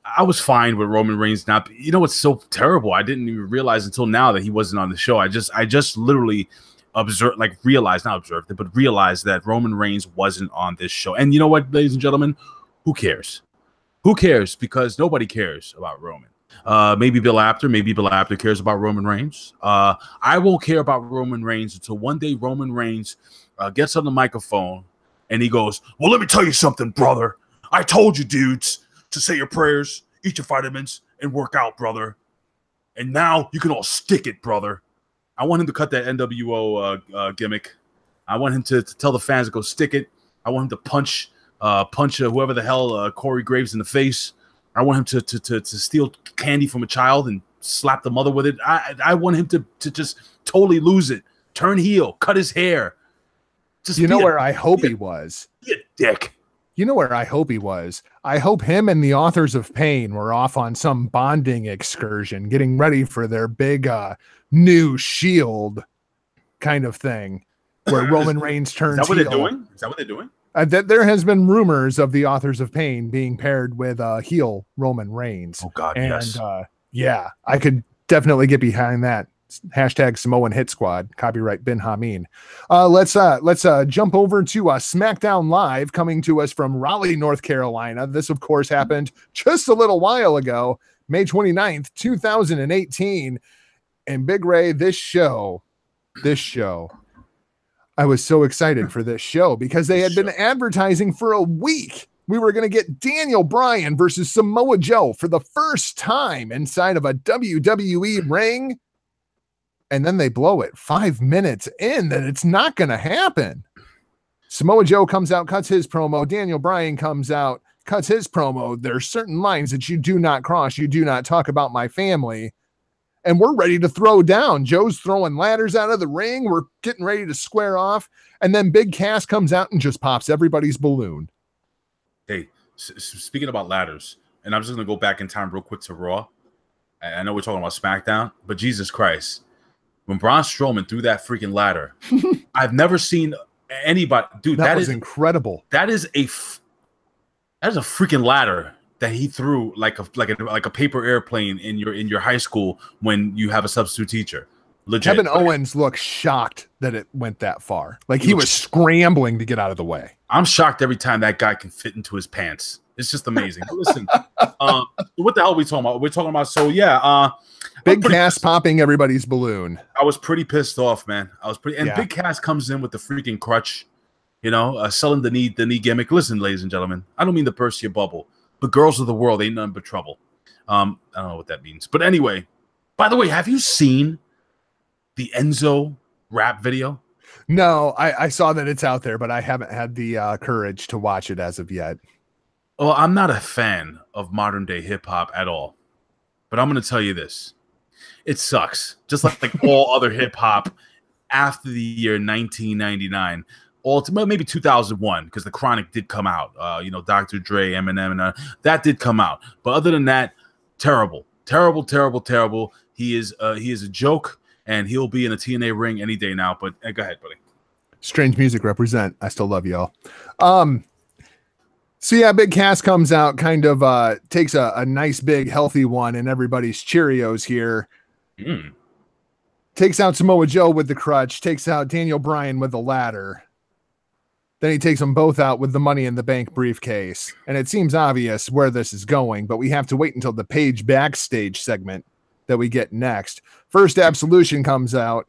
I was fine with Roman Reigns not. What's so terrible? I didn't even realize until now that he wasn't on the show. I just literally realized that Roman Reigns wasn't on this show. And you know what, ladies and gentlemen, who cares? Who cares? Because nobody cares about Roman. Maybe Bill Apter cares about Roman Reigns. I won't care about Roman Reigns until one day Roman Reigns gets on the microphone and he goes, well, let me tell you something, brother. I told you dudes to say your prayers, eat your vitamins, and work out, brother. And now you can all stick it, brother. I want him to cut that NWO gimmick. I want him to tell the fans to go stick it. I want him to punch whoever the hell Corey Graves in the face. I want him to steal candy from a child and slap the mother with it. I want him to just totally lose it, turn heel, cut his hair. Where I hope he was? Be a dick. You know where I hope he was? I hope him and the Authors of Pain were off on some bonding excursion, getting ready for their big new Shield kind of thing, where Roman Reigns turns heel. Is that what they're doing? That there has been rumors of the Authors of Pain being paired with heel Roman Reigns. Oh God, and, yes. I could definitely get behind that. Hashtag Samoan Hit Squad. Copyright Bin Hameen. Let's jump over to Smackdown Live, coming to us from Raleigh, North Carolina. This, of course, happened just a little while ago, May 29th, 2018. And Big Ray, this show. I was so excited for this show because they had been advertising for a week. We were going to get Daniel Bryan versus Samoa Joe for the first time inside of a WWE ring. And then they blow it 5 minutes in that it's not going to happen. Samoa Joe comes out, cuts his promo. Daniel Bryan comes out, cuts his promo. There's certain lines that you do not cross. You do not talk about my family. And we're ready to throw down. Joe's throwing ladders out of the ring. We're getting ready to square off. And then Big Cass comes out and just pops everybody's balloon. Hey, speaking about ladders, and I'm just going to go back in time real quick to Raw. I know we're talking about SmackDown, but Jesus Christ. When Braun Strowman threw that freaking ladder, I've never seen anybody. Dude, that was incredible. That is a freaking ladder that he threw like a paper airplane in your high school when you have a substitute teacher. Legit. Kevin Owens looked shocked that it went that far. Like he was scrambling to get out of the way. I'm shocked every time that guy can fit into his pants. It's just amazing. Listen, what the hell are we talking about? We're talking about Big Cass popping everybody's balloon. I was pretty pissed off, man. Big Cass comes in with the freaking crutch, selling the knee gimmick. Listen, ladies and gentlemen, I don't mean to burst your bubble, but girls of the world ain't nothing but trouble. I don't know what that means, but anyway. By the way, have you seen the Enzo rap video? No, I saw that it's out there, but I haven't had the courage to watch it as of yet. Well, I'm not a fan of modern day hip hop at all, but I'm going to tell you this. It sucks. Just like all other hip hop after the year 1999, maybe 2001, because the Chronic did come out. Dr. Dre, Eminem, and that did come out. But other than that, terrible. He is a joke, and he'll be in a TNA ring any day now. But go ahead, buddy. Strange music represent. I still love y'all. So yeah, Big Cass comes out, kind of takes a nice big healthy one in everybody's Cheerios here. Takes out Samoa Joe with the crutch, takes out Daniel Bryan with the ladder. Then he takes them both out with the Money in the Bank briefcase. And it seems obvious where this is going, but we have to wait until the Page backstage segment that we get next. First Absolution comes out,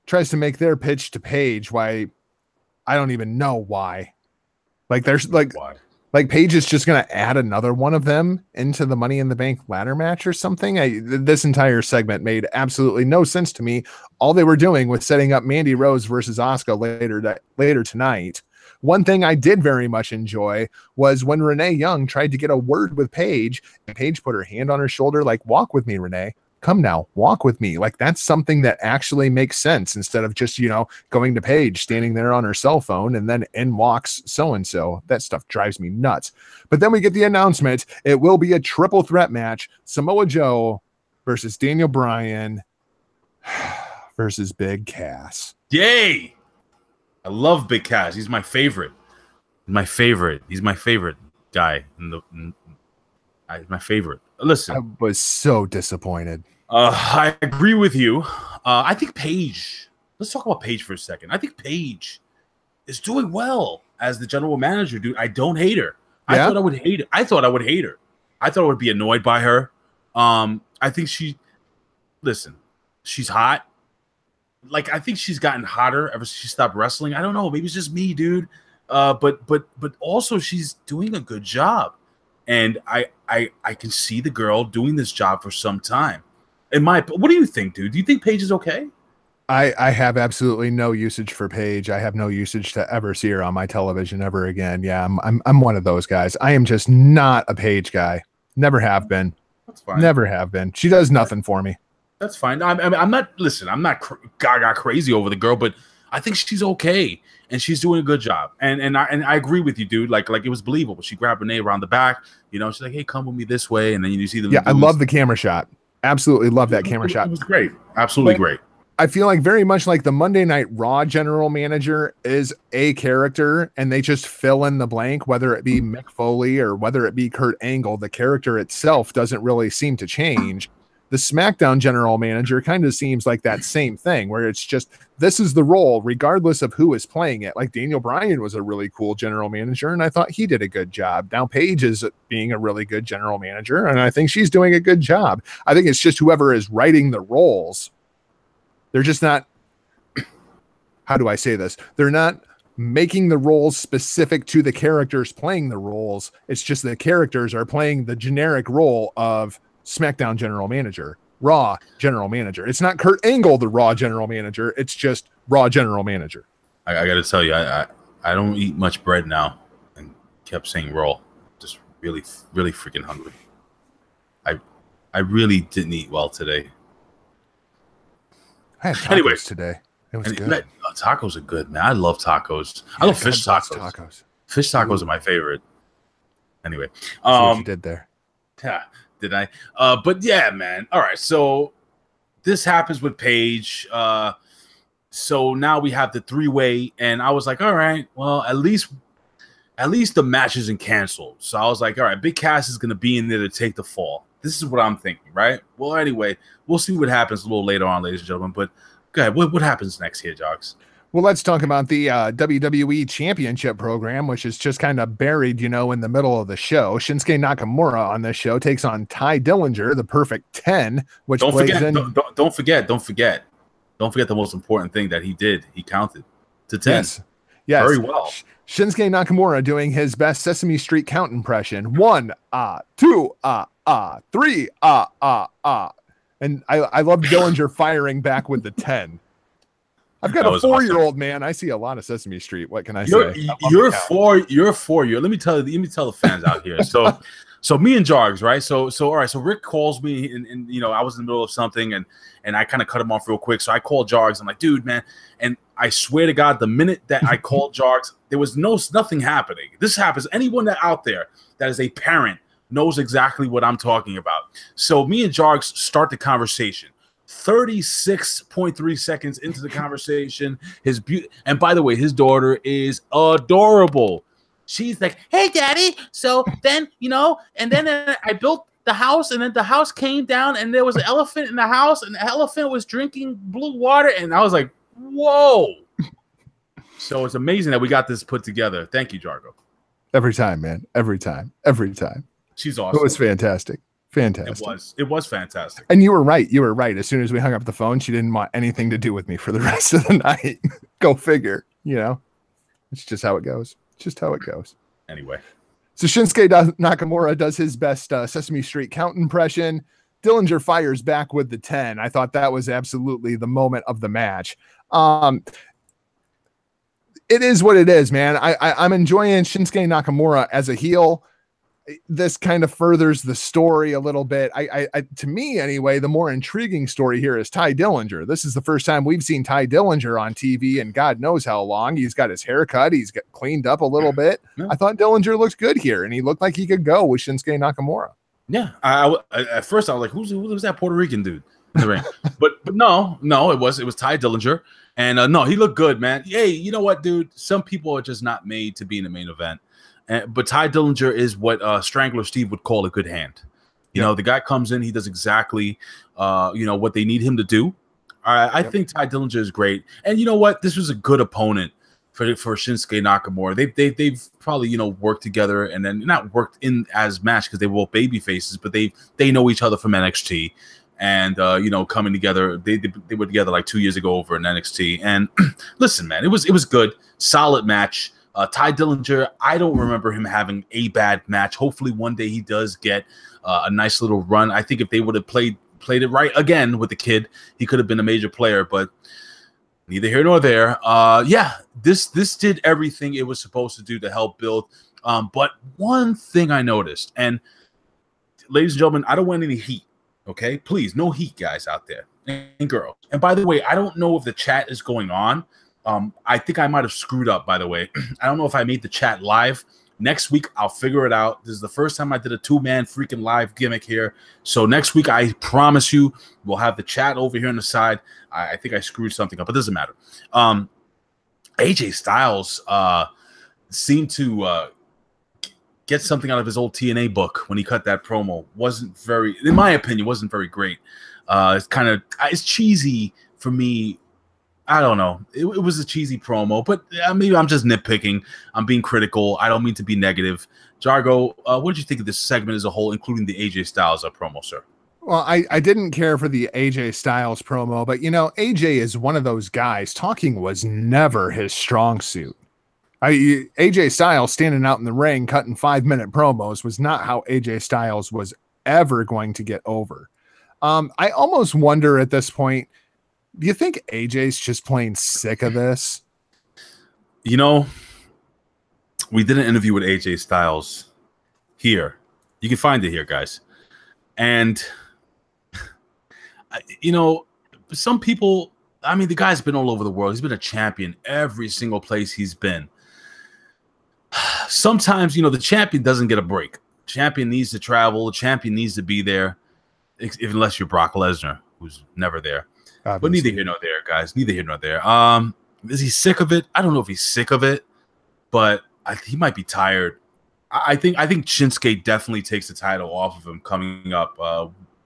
tries to make their pitch to Page. Why? I don't even know why. Like there's like Paige is just going to add another one of them into the Money in the Bank ladder match or something. This entire segment made absolutely no sense to me. All they were doing was setting up Mandy Rose versus Asuka later tonight. One thing I did very much enjoy was when Renee Young tried to get a word with Paige, and Paige put her hand on her shoulder, like, walk with me, Renee. Come now, walk with me. Like, that's something that actually makes sense instead of just, going to Paige, standing there on her cell phone, and then in walks so-and-so. That stuff drives me nuts. But then we get the announcement. It will be a triple threat match. Samoa Joe versus Daniel Bryan versus Big Cass. Yay! I love Big Cass. He's my favorite. He's my favorite guy. My favorite. Listen. I was so disappointed. I agree with you. I think Paige. Let's talk about Paige for a second. I think Paige is doing well as the general manager, dude. I don't hate her. Yeah? I thought I would hate her. I thought I would be annoyed by her. I think she's hot. Like, I think she's gotten hotter ever since she stopped wrestling. I don't know. Maybe it's just me, dude. But also she's doing a good job. And I can see the girl doing this job for some time. What do you think, dude? Do you think Paige is okay? I have absolutely no usage for Paige. I have no usage to ever see her on my television ever again. Yeah, I'm one of those guys. I am just not a Paige guy. Never have been. That's fine. Never have been. She does nothing for me. That's fine. I'm not gaga crazy over the girl, but I think she's okay, and she's doing a good job. And I agree with you, dude. Like it was believable. She grabbed Renee around the back. She's like, "Hey, come with me this way," and then you see them. Yeah, I love the camera shot. Absolutely love that camera shot. It was great. Absolutely great. I feel like very much like the Monday Night Raw general manager is a character, and they just fill in the blank, whether it be Mick Foley or whether it be Kurt Angle. The character itself doesn't really seem to change. The SmackDown general manager kind of seems like that same thing, where it's just, this is the role, regardless of who is playing it. Like Daniel Bryan was a really cool general manager, and I thought he did a good job. Now Paige is being a really good general manager, and I think she's doing a good job. I think it's just whoever is writing the roles. They're just not, how do I say this? They're not making the roles specific to the characters playing the roles. It's just the characters are playing the generic role of SmackDown general manager, Raw general manager. It's not Kurt Angle, the Raw general manager. It's just Raw general manager. I got to tell you, I don't eat much bread now, and kept saying Raw. really, really freaking hungry. I really didn't eat well today. I had tacos today. It was good. Tacos are good, man. I love tacos. Yeah, I love fish tacos. Fish tacos are my favorite. Anyway, see what you did there. Yeah, did I? But yeah, man. All right, so this happens with Paige. So now we have the three-way, and I was like, all right, well, at least the match isn't canceled. So I was like, all right, Big Cass is gonna be in there to take the fall. This is what I'm thinking, right? Well, anyway, we'll see what happens a little later on, ladies and gentlemen. But go ahead, what happens next here, Jogs? Well, let's talk about the WWE Championship program, which is just kind of buried, in the middle of the show. Shinsuke Nakamura on this show takes on Ty Dillinger, the Perfect 10, which don't forget the most important thing that he did. He counted to 10. Yes. Very well. Shinsuke Nakamura doing his best Sesame Street count impression. 1, 2, 3, And I love Dillinger firing back with the 10. I've got a 4-year-old, man. I see a lot of Sesame Street. What can I say? You're 4. Let me tell the fans out here. So me and Jargs, right? So all right. So Rick calls me, and I was in the middle of something, and I kind of cut him off real quick. So I called Jargs. I'm like, dude, man, and I swear to God, the minute that I called Jargs, there was nothing happening. This happens. Anyone out there that is a parent knows exactly what I'm talking about. So me and Jargs start the conversation. 36.3 seconds into the conversation, and by the way, his daughter is adorable. She's like, "Hey, Daddy." So then, and then I built the house, and then the house came down, and there was an elephant in the house, and the elephant was drinking blue water, and I was like, "Whoa!" So it's amazing that we got this put together. Thank you, Jargo. Every time, man. Every time. She's awesome. It was fantastic. It was fantastic. And you were right. As soon as we hung up the phone, she didn't want anything to do with me for the rest of the night. Go figure, It's just how it goes. Anyway. So Shinsuke Nakamura does his best Sesame Street count impression. Dillinger fires back with the 10. I thought that was absolutely the moment of the match. It is what it is, man. I'm enjoying Shinsuke Nakamura as a heel. This kind of furthers the story a little bit. To me anyway, the more intriguing story here is Ty Dillinger. This is the first time we've seen Ty Dillinger on TV and God knows how long. He's got his hair cut. He's got cleaned up a little bit. Yeah. I thought Dillinger looked good here, and he looked like he could go with Shinsuke Nakamura. Yeah. At first I was like, who's that Puerto Rican dude in the ring? but no, it was Ty Dillinger. And no, he looked good, man. Hey, you know what, dude? Some people are just not made to be in the main event. But Ty Dillinger is what Strangler Steve would call a good hand. You know, the guy comes in, he does exactly, what they need him to do. I think Ty Dillinger is great. And you know what? This was a good opponent for Shinsuke Nakamura. They've probably, worked together and then not worked in as match because they were both baby faces, but they know each other from NXT. And, coming together, they were together like 2 years ago over in NXT. And listen, man, it was good. Solid match. Ty Dillinger, I don't remember him having a bad match. Hopefully one day he does get a nice little run. I think if they would have played it right again with the kid, he could have been a major player, but neither here nor there. This did everything it was supposed to do to help build. But one thing I noticed, and ladies and gentlemen, I don't want any heat, okay? Please, no heat, guys out there and girls. And by the way, I don't know if the chat is going on. I think I might have screwed up, by the way. I don't know if I made the chat live. Next week, I'll figure it out. This is the first time I did a 2-man freaking live gimmick here. So next week, I promise you, we'll have the chat over here on the side. I think I screwed something up, but it doesn't matter. AJ Styles seemed to get something out of his old TNA book when he cut that promo. Wasn't very, in my opinion, wasn't very great. It's cheesy for me. I don't know. It was a cheesy promo, but maybe I'm just nitpicking. I'm being critical. I don't mean to be negative. Jargo, what did you think of this segment as a whole, including the AJ Styles promo, sir? Well, I didn't care for the AJ Styles promo, but, AJ is one of those guys. Talking was never his strong suit. AJ Styles standing out in the ring, cutting 5-minute promos was not how AJ Styles was ever going to get over. I almost wonder at this point, do you think AJ's just plain sick of this? We did an interview with AJ Styles. here. You can find it here, guys. And, you know, some people, I mean, the guy's been all over the world. He's been a champion every single place he's been. Sometimes, you know, the champion doesn't get a break. Champion needs to travel. The champion needs to be there, unless you're Brock Lesnar, who's never there. Obviously. But neither here nor there, guys. Neither here nor there. Is he sick of it? I don't know if he's sick of it, but he might be tired. I think Shinsuke definitely takes the title off of him coming up.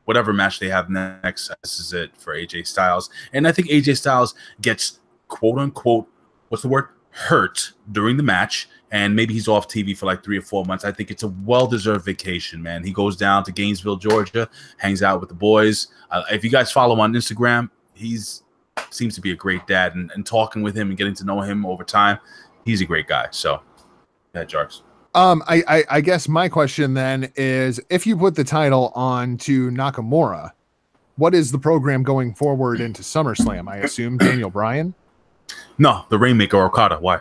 Whatever match they have next, this is it for AJ Styles. And I think AJ Styles gets, quote unquote, what's the word? Hurt during the match. And maybe he's off TV for like 3 or 4 months. I think it's a well-deserved vacation, man. He goes down to Gainesville, Georgia, hangs out with the boys. If you guys follow him on Instagram, seems to be a great dad. And talking with him and getting to know him over time, he's a great guy. So, yeah, Jarks. I guess my question then is, if you put the title on to Nakamura, what is the program going forward into SummerSlam? I assume Daniel Bryan? No, the Rainmaker Okada. Why?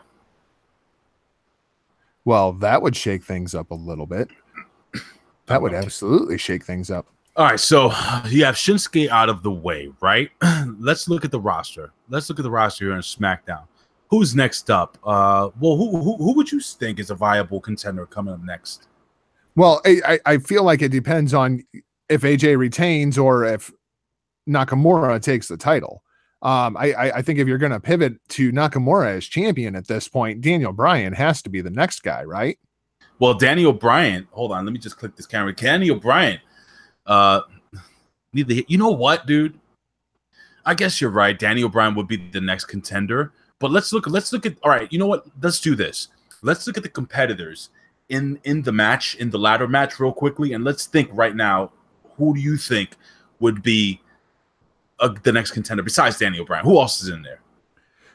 Well, that would shake things up a little bit. That would absolutely shake things up. All right, so you have Shinsuke out of the way, right? Let's look at the roster. Let's look at the roster here on SmackDown. Who's next up? Well, who would you think is a viable contender coming up next? Well, I feel like it depends on if AJ retains or if Nakamura takes the title. I think if you're going to pivot to Nakamura as champion at this point, Daniel Bryan has to be the next guy, right? Well, Daniel Bryan, hold on, let me just click this camera. Daniel Bryan, you know what, dude? I guess you're right. Daniel Bryan would be the next contender. But let's look at, all right, you know what? Let's do this. Let's look at the competitors in the match, in the ladder match real quickly, and let's think right now, who do you think would be the next contender besides Daniel Bryan? Who else is in there?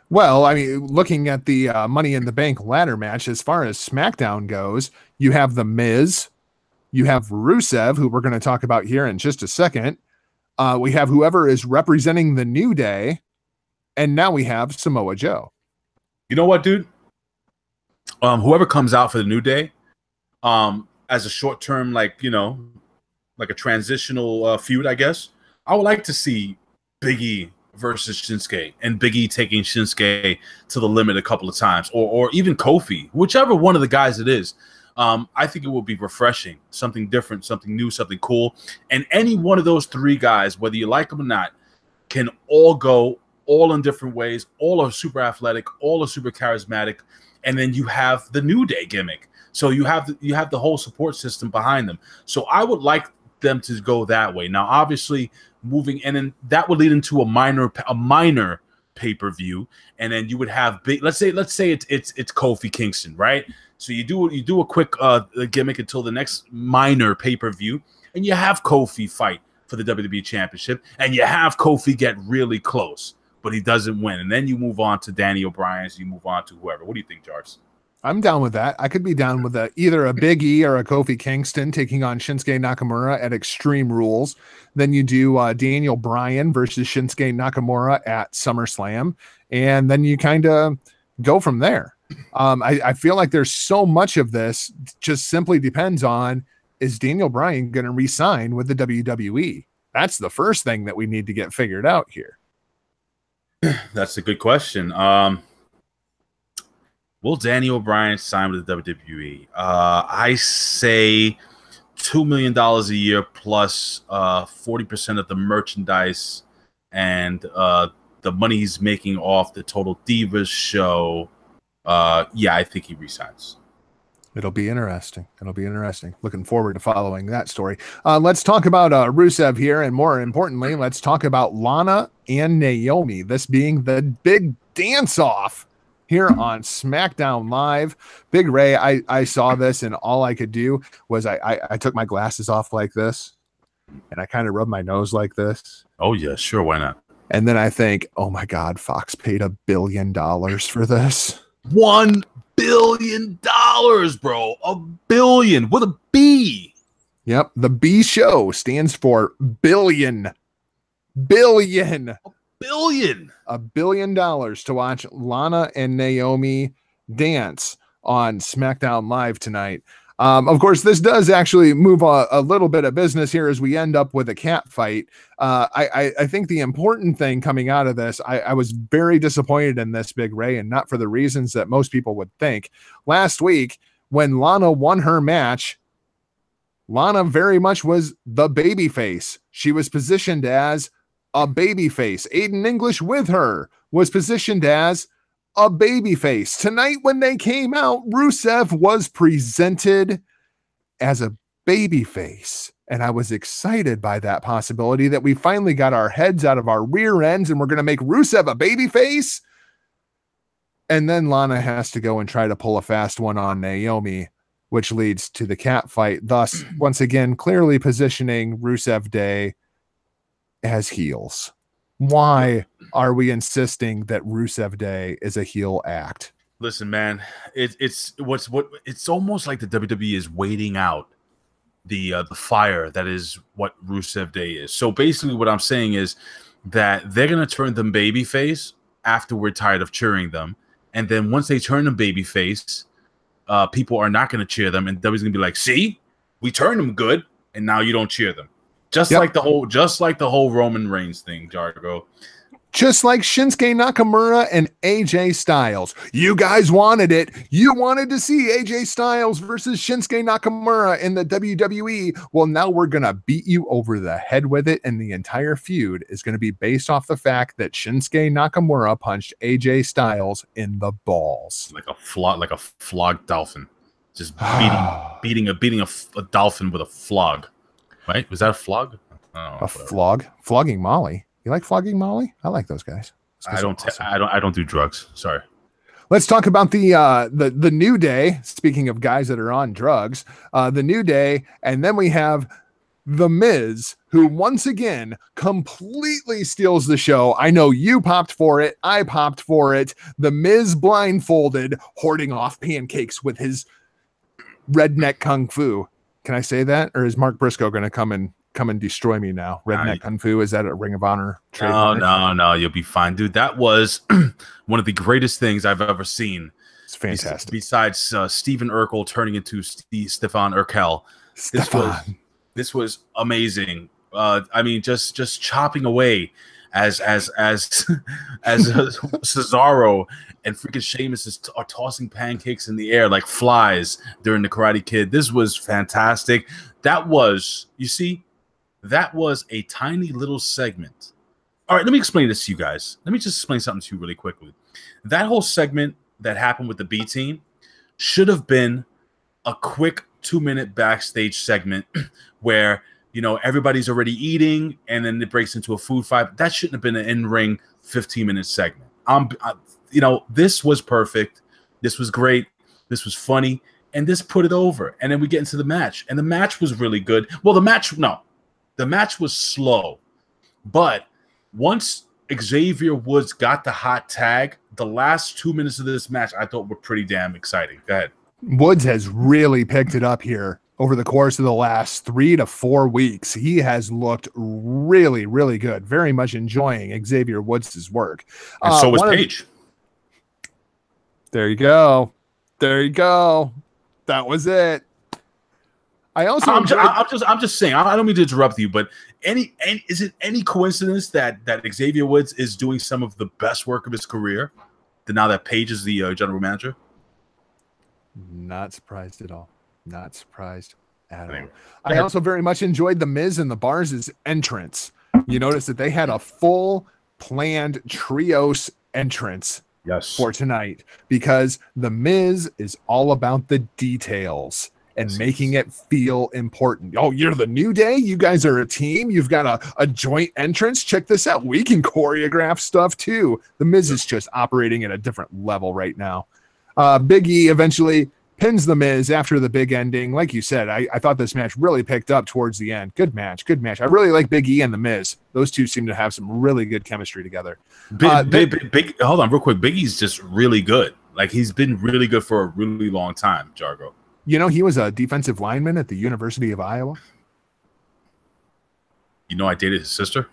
Well, I mean, looking at the Money in the Bank ladder match, as far as SmackDown goes, you have The Miz, you have Rusev, who we're going to talk about here in just a second. We have whoever is representing the New Day, and now we have Samoa Joe. You know what, dude? Whoever comes out for the New Day, as a short-term, like a transitional feud, I guess, I would like to see Big E versus Shinsuke, and Big E taking Shinsuke to the limit a couple of times, or even Kofi, whichever one of the guys it is. I think it will be refreshing, something different, something new, something cool. And any one of those three guys, whether you like them or not, can all go all in different ways. All are super athletic, all are super charismatic, and then you have the New Day gimmick. So you have the whole support system behind them. So I would like them to go that way. Now, obviously, moving, and then that would lead into a minor pay-per-view, and then you would have big. Let's say it's Kofi Kingston, right? So you do a quick gimmick until the next minor pay-per-view, and you have Kofi fight for the WWE Championship, and you have Kofi get really close, but he doesn't win, and then you move on to Daniel Bryan, you move on to whoever. What do you think, Jarvis? I'm down with that. I could be down with either a Big E or a Kofi Kingston taking on Shinsuke Nakamura at Extreme Rules. Then you do Daniel Bryan versus Shinsuke Nakamura at SummerSlam, and then you kind of go from there. I feel like there's so much of this just simply depends on, is Daniel Bryan going to re-sign with the WWE? That's the first thing that we need to get figured out here. That's a good question. Will Daniel Bryan sign with the WWE? I say $2 million a year plus 40% of the merchandise and the money he's making off the Total Divas show. Yeah, I think he resigns. It'll be interesting. It'll be interesting. Looking forward to following that story. Let's talk about Rusev here, and more importantly, let's talk about Lana and Naomi. This being the big dance-off here on SmackDown Live. Big Ray, I saw this, and all I could do was I took my glasses off like this, and I kind of rubbed my nose like this. Oh, yeah, sure. Why not? And then I think, oh, my God, Fox paid $1 billion for this. $1 billion, bro. $1 billion with a B. Yep. The B show stands for billion. Billion. $1 billion to watch Lana and Naomi dance on SmackDown Live tonight. Of course, this does actually move a little bit of business here as we end up with a cat fight. I think the important thing coming out of this, I was very disappointed in this, Big Ray, and not for the reasons that most people would think. Last week, when Lana won her match, Lana very much was the babyface. She was positioned as a babyface. Aiden English with her was positioned as a babyface. Tonight, when they came out, Rusev was presented as a babyface. And I was excited by that possibility that we finally got our heads out of our rear ends and we're going to make Rusev a babyface. And then Lana has to go and try to pull a fast one on Naomi, which leads to the cat fight. Thus, once again, clearly positioning Rusev Day as heels. Why are we insisting that Rusev Day is a heel act? Listen, man, it's almost like the WWE is waiting out the fire that is what Rusev Day is. So basically, what I'm saying is that they're gonna turn them babyface after we're tired of cheering them, and then once they turn them babyface, people are not gonna cheer them, and WWE's gonna be like, "See, we turned them good, and now you don't cheer them." Just like the whole Roman Reigns thing, Jargo. Just like Shinsuke Nakamura and AJ Styles. You guys wanted it. You wanted to see AJ Styles versus Shinsuke Nakamura in the WWE. Well, now we're going to beat you over the head with it, and the entire feud is going to be based off the fact that Shinsuke Nakamura punched AJ Styles in the balls. Like a flogged dolphin. Just beating a dolphin with a flog. Right? Was that a flog? A flog? Flogging Molly. You like flogging Molly? I like those guys. I don't do drugs. Sorry. Let's talk about the New Day. Speaking of guys that are on drugs, the New Day, and then we have The Miz, who once again completely steals the show. I know you popped for it. I popped for it. The Miz blindfolded, hoarding off pancakes with his redneck kung fu. Can I say that, or is Mark Briscoe going to come and destroy me now? Redneck Kung Fu, is that a Ring of Honor trademark? No, you'll be fine, dude. That was one of the greatest things I've ever seen. It's fantastic. Besides Steven Urkel turning into Stefan Urkel, this was amazing. I mean, just chopping away as Cesaro and freaking Sheamus are tossing pancakes in the air like flies during the Karate Kid. This was fantastic. That was a tiny little segment. All right, let me explain this to you guys. Let me just explain something to you really quickly. That whole segment that happened with the B team should have been a quick 2-minute backstage segment where, you know, everybody's already eating and then it breaks into a food fight. That shouldn't have been an in-ring 15-minute segment. You know, this was perfect. This was great. This was funny. And this put it over. And then we get into the match. And the match was really good. Well, the match was slow. But once Xavier Woods got the hot tag, the last 2 minutes of this match I thought were pretty damn exciting. Go ahead. Woods has really picked it up here over the course of the last 3 to 4 weeks. He has looked really, really good. Very much enjoying Xavier Woods' work. And so was Paige. There you go. There you go. That was it. I'm just saying. I don't mean to interrupt you, but is it any coincidence that Xavier Woods is doing some of the best work of his career? Now that Paige is the general manager. Not surprised at all. Not surprised at all. I also very much enjoyed the Miz and the Bars' entrance. You notice that they had a full planned trios entrance. Yes. For tonight, because the Miz is all about the details and making it feel important. Oh, you're the New Day? You guys are a team? You've got a joint entrance? Check this out. We can choreograph stuff too. The Miz is just operating at a different level right now. Big E eventually pins the Miz after the big ending. Like you said, I thought this match really picked up towards the end. Good match. I really like Big E and the Miz. Those two seem to have some really good chemistry together. Hold on real quick. Big E's just really good. Like, he's been really good for a really long time, Jargo. You know, he was a defensive lineman at the University of Iowa. You know, I dated his sister.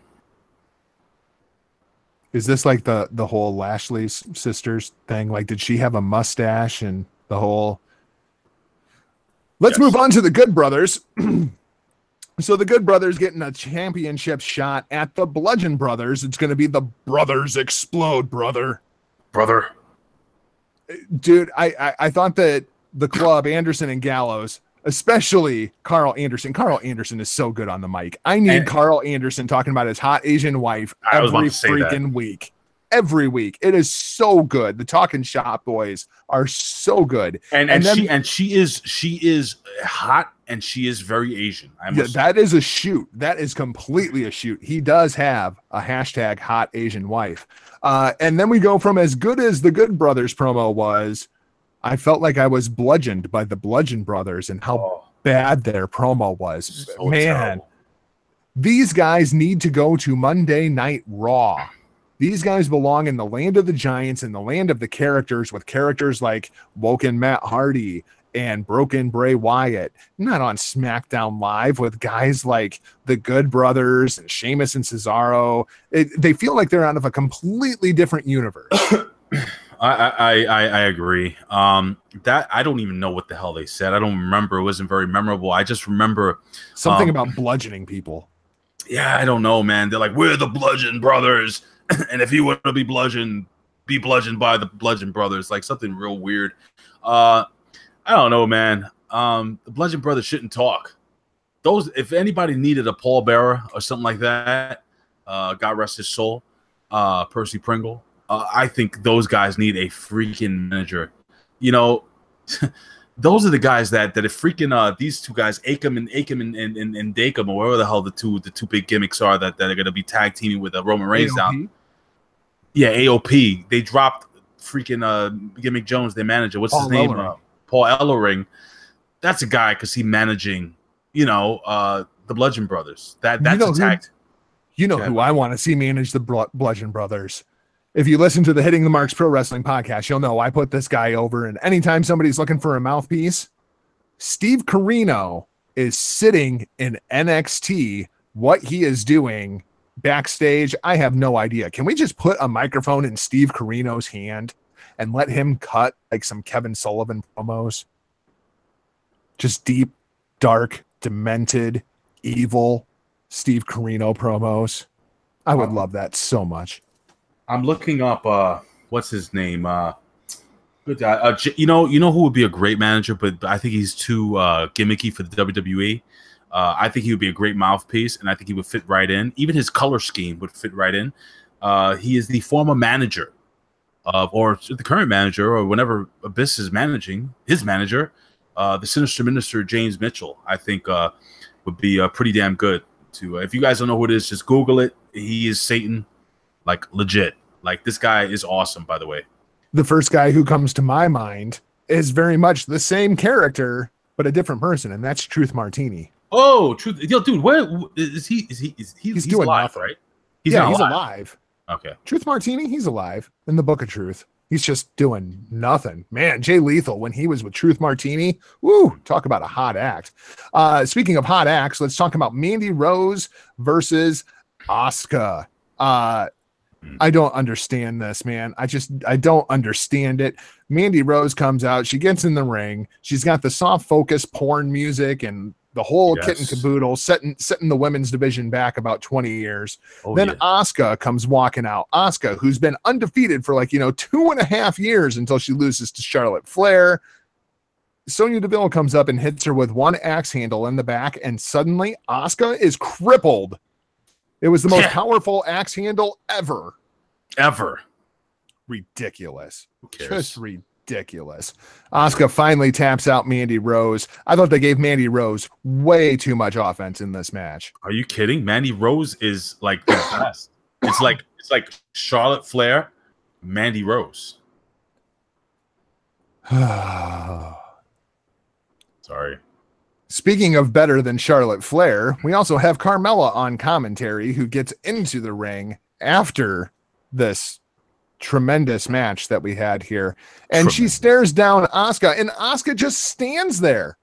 Is this like the whole Lashley's sisters thing? Like, did she have a mustache and the whole... Let's move on to the Good Brothers. So the Good Brothers getting a championship shot at the Bludgeon Brothers. It's going to be the Brothers Explode, brother. Dude, I thought that the club, Anderson and Gallows, especially Carl Anderson. Carl Anderson is so good on the mic. I need Carl Anderson talking about his hot Asian wife every freaking week. Every week. It is so good. The Talking Shop boys are so good. And she is hot and she is very Asian. That is a shoot. That is completely a shoot. He does have a hashtag hot Asian wife. And then we go from as good as the Good Brothers promo was, I felt like I was bludgeoned by the Bludgeon Brothers and how bad their promo was. So man, terrible. These guys need to go to Monday Night Raw. These guys belong in the land of the giants, in the land of the characters, with characters like Woken Matt Hardy and Broken Bray Wyatt, not on SmackDown Live with guys like the Good Brothers and Sheamus and Cesaro. They feel like they're out of a completely different universe. I agree. That I don't even know what the hell they said. I don't remember. It wasn't very memorable. I just remember something about bludgeoning people. Yeah, I don't know, man. They're like, we're the Bludgeon Brothers. And if you want to be bludgeoned by the Bludgeon Brothers, like something real weird. I don't know, man. The Bludgeon Brothers shouldn't talk. If anybody needed a pallbearer or something like that, God rest his soul, Percy Pringle. I think those guys need a freaking manager. You know, those are the guys that if freaking these two guys, Akam and Dakem, or whatever the hell the two big gimmicks are that are going to be tag teaming with Roman Reigns down. Yeah, AOP. They dropped freaking Gimmick Jones, their manager. What's his name? Paul Ellering. That's a guy because he's managing, the Bludgeon Brothers. That's a tag. Who I want to see manage the Bludgeon Brothers. If you listen to the Hitting the Marks Pro Wrestling podcast, you'll know I put this guy over. And anytime somebody's looking for a mouthpiece, Steve Corino is sitting in NXT. What he is doing backstage, I have no idea. Can we just put a microphone in Steve Corino's hand and let him cut like some Kevin Sullivan promos? Just deep, dark, demented, evil Steve Corino promos. I would love that so much. I'm looking up what's his name? Good guy. You know who would be a great manager, but I think he's too gimmicky for the WWE. I think he would be a great mouthpiece, and I think he would fit right in. Even his color scheme would fit right in. He is the former manager or the current manager, or whenever Abyss is managing, his manager, the Sinister Minister, James Mitchell, I think would be pretty damn good. If you guys don't know who it is, just Google it. He is Satan. Like, legit. Like, this guy is awesome, by the way. The first guy who comes to my mind is very much the same character, but a different person, and that's Truth Martini. Oh, Truth. Yo, dude, where is he? He's doing alive, nothing. right? He's alive. Okay. Truth Martini, he's alive in the Book of Truth. He's just doing nothing. Man, Jay Lethal, when he was with Truth Martini, woo, talk about a hot act. Speaking of hot acts, let's talk about Mandy Rose versus Asuka. I don't understand this, man. I don't understand it. Mandy Rose comes out. She gets in the ring. She's got the soft focus porn music and the whole kit and caboodle, setting the women's division back about 20 years. Then Asuka comes walking out. Asuka, who's been undefeated for 2.5 years until she loses to Charlotte Flair. Sonya Deville comes up and hits her with one axe handle in the back, and suddenly Asuka is crippled. It was the most powerful axe handle ever. Ridiculous. Just ridiculous. Asuka finally taps out Mandy Rose. I thought they gave Mandy Rose way too much offense in this match. Are you kidding? Mandy Rose is like the best. It's like Charlotte Flair, Mandy Rose. Sorry. Speaking of better than Charlotte Flair, we also have Carmella on commentary, who gets into the ring after this tremendous match that we had here. And she stares down Asuka, and Asuka just stands there.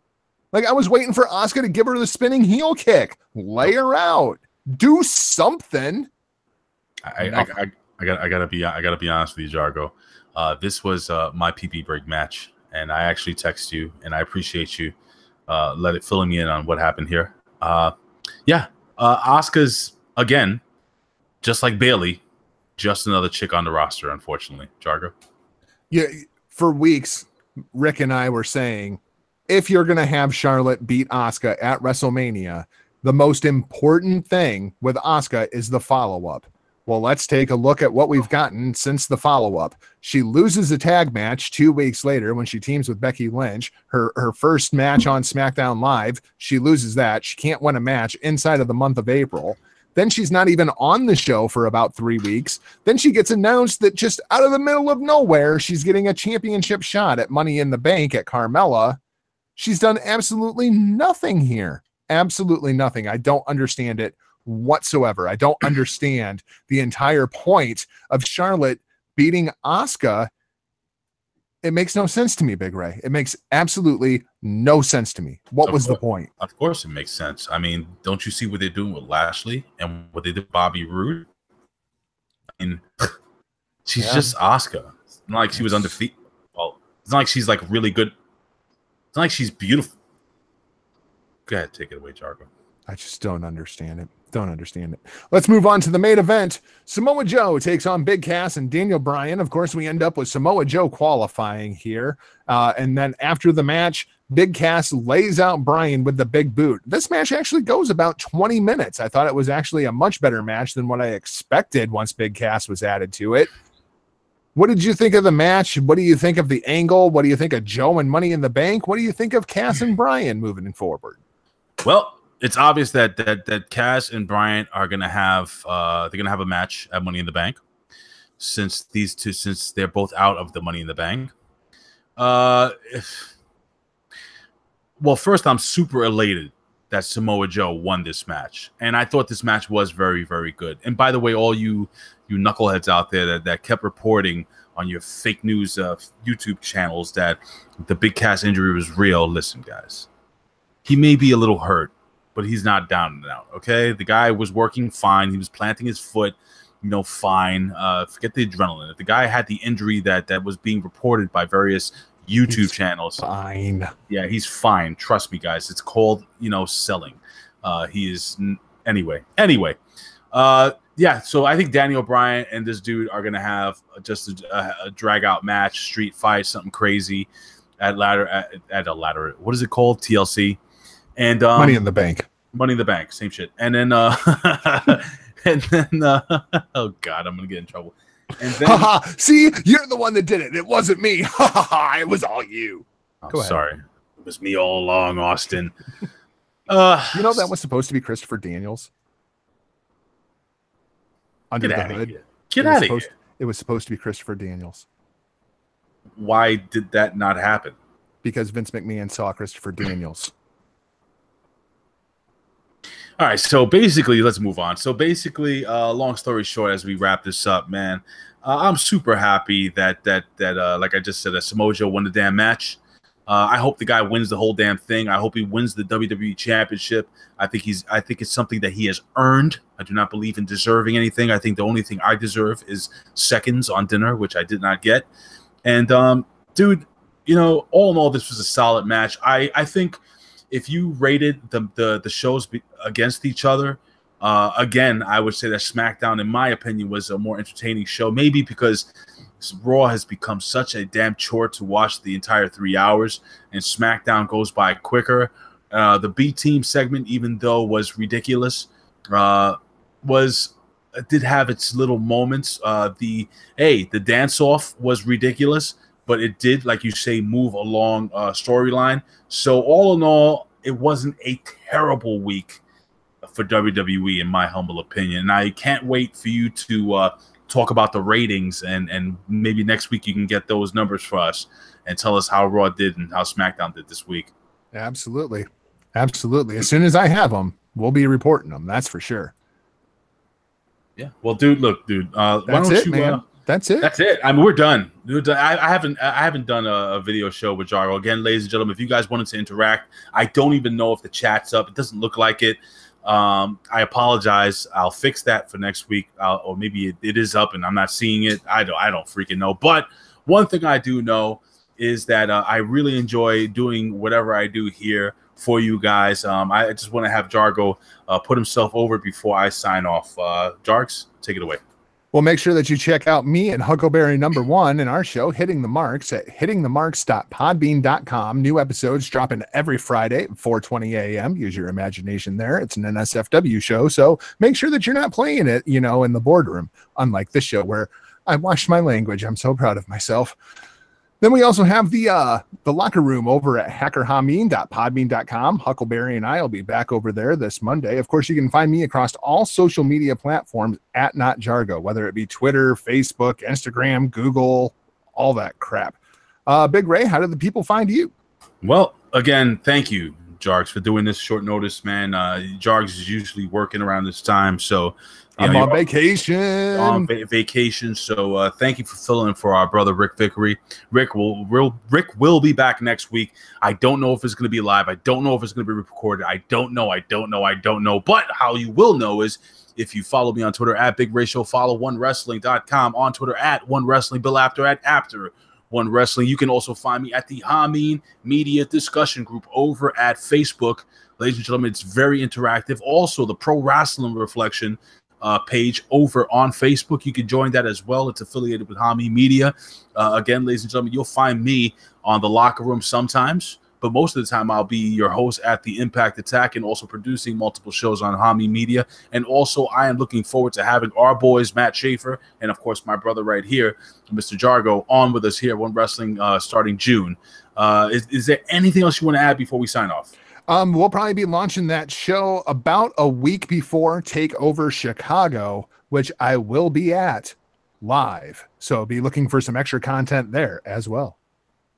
Like, I was waiting for Asuka to give her the spinning heel kick. Lay her out. Do something. I gotta be honest with you, Jargo. This was my PP break match, and I actually text you, and I appreciate you. filling me in on what happened here. Yeah, Asuka's again, just like Bailey, just another chick on the roster, unfortunately. Jargo. Yeah, for weeks, Rick and I were saying, if you're going to have Charlotte beat Asuka at WrestleMania, the most important thing with Asuka is the follow-up. Well, let's take a look at what we've gotten since the follow-up. She loses a tag match 2 weeks later when she teams with Becky Lynch. Her first match on SmackDown Live, she loses that. She can't win a match inside of the month of April. Then she's not even on the show for about 3 weeks. Then she gets announced that just out of the middle of nowhere, she's getting a championship shot at Money in the Bank at Carmella. She's done absolutely nothing here. Absolutely nothing. I don't understand it whatsoever. I don't understand the entire point of Charlotte beating Asuka. It makes no sense to me, Big Ray. It makes absolutely no sense to me. What was the point? Of course it makes sense. I mean, don't you see what they're doing with Lashley and what they did with Bobby Roode? I mean, she's just Asuka. It's not like she was undefeated. Well, it's not like she's like really good. It's not like she's beautiful. Go ahead, take it away, Jargo. I just don't understand it. Don't understand it. Let's move on to the main event. Samoa Joe takes on Big Cass and Daniel Bryan. Of course, we end up with Samoa Joe qualifying here. And then after the match, Big Cass lays out Bryan with the big boot. This match actually goes about 20 minutes. I thought it was actually a much better match than what I expected once Big Cass was added to it. What did you think of the match? What do you think of the angle? What do you think of Joe and Money in the Bank? What do you think of Cass and Bryan moving forward? Well, it's obvious that Cass and Bryan are gonna have a match at Money in the Bank, since they're both out of the Money in the Bank. Well, first, I'm super elated that Samoa Joe won this match, and I thought this match was very, very good. And by the way, all you knuckleheads out there that kept reporting on your fake news YouTube channels that the Big Cass injury was real, listen, guys, he may be a little hurt, but he's not down and out, okay? The guy was working fine. He was planting his foot, fine. Forget the adrenaline. If the guy had the injury that was being reported by various YouTube channels, fine. Yeah, he's fine. Trust me, guys. It's called, selling. He is anyway. Yeah. So I think Daniel Bryan and this dude are gonna have just a drag out match, street fight, something crazy at a ladder. What is it called? TLC. And Money in the Bank. Money in the Bank, same shit. And then oh god, I'm gonna get in trouble. And then see, you're the one that did it. It wasn't me. It was all you. I'm sorry. It was me all along, Austin. That was supposed to be Christopher Daniels. Under the hood. Get out of here. It was supposed to be Christopher Daniels. Why did that not happen? Because Vince McMahon saw Christopher Daniels. All right, so basically, let's move on. So basically, long story short, as we wrap this up, man, I'm super happy that like I just said, that Samoa Joe won the damn match. I hope the guy wins the whole damn thing. I hope he wins the WWE Championship. I think it's something that he has earned. I do not believe in deserving anything. I think the only thing I deserve is seconds on dinner, which I did not get. And dude, all in all, this was a solid match. I think if you rated the shows against each other, again, I would say that SmackDown, in my opinion, was a more entertaining show. Maybe because Raw has become such a damn chore to watch the entire 3 hours, and SmackDown goes by quicker. The B Team segment, even though was ridiculous, did have its little moments. The dance off was ridiculous, but it did, like you say, move along storyline. So all in all, it wasn't a terrible week for WWE, in my humble opinion. And I can't wait for you to talk about the ratings, and maybe next week you can get those numbers for us and tell us how Raw did and how SmackDown did this week. Absolutely. Absolutely. As soon as I have them, we'll be reporting them. That's for sure. Yeah. Well, dude, look, dude. Why don't you, man. That's it. That's it. I mean, we're done. I haven't done a video show with Jargo. Again, ladies and gentlemen, if you guys wanted to interact, I don't even know if the chat's up. It doesn't look like it. I apologize. I'll fix that for next week. Or maybe it is up and I'm not seeing it. I don't freaking know. But one thing I do know is that I really enjoy doing whatever I do here for you guys. I just want to have Jargo put himself over before I sign off. Jargs, take it away. Well, make sure that you check out me and Huckleberry #1 in our show, Hitting the Marks, at hittingthemarks.podbean.com. New episodes dropping every Friday at 4:20 a.m. Use your imagination there. It's an NSFW show, so make sure that you're not playing it, in the boardroom, unlike this show where I watched my language. I'm so proud of myself. Then we also have the locker room over at hackerhameen.podbean.com. Huckleberry and I will be back over there this Monday. Of course, you can find me across all social media platforms at NotJargo, whether it be Twitter, Facebook, Instagram, Google, all that crap. Big Ray, how do the people find you? Well, again, thank you, Jargs, for doing this short notice, man. Jargs is usually working around this time, so I'm on vacation. Vacation, so thank you for filling in for our brother Rick Vickery. Rick will be back next week. I don't know if it's going to be live. I don't know if it's going to be recorded. I don't know. But how you will know is if you follow me on Twitter at Big Ray Show, follow OneWrestling.com, on Twitter at One Wrestling, Bill After at After One Wrestling. You can also find me at the Hameen Media Discussion Group over at Facebook. Ladies and gentlemen, it's very interactive. Also, the Pro Wrestling Reflection page over on Facebook. You can join that as well. It's affiliated with Hami Media. Again, ladies and gentlemen, you'll find me on the locker room sometimes, but most of the time I'll be your host at the Impact Attack and also producing multiple shows on Hami Media. And also I am looking forward to having our boys, Matt Schaefer, and of course my brother right here, Mr. Jargo, on with us here at One Wrestling starting June. Is there anything else you want to add before we sign off? We'll probably be launching that show about a week before TakeOver Chicago, which I will be at live. So be looking for some extra content there as well.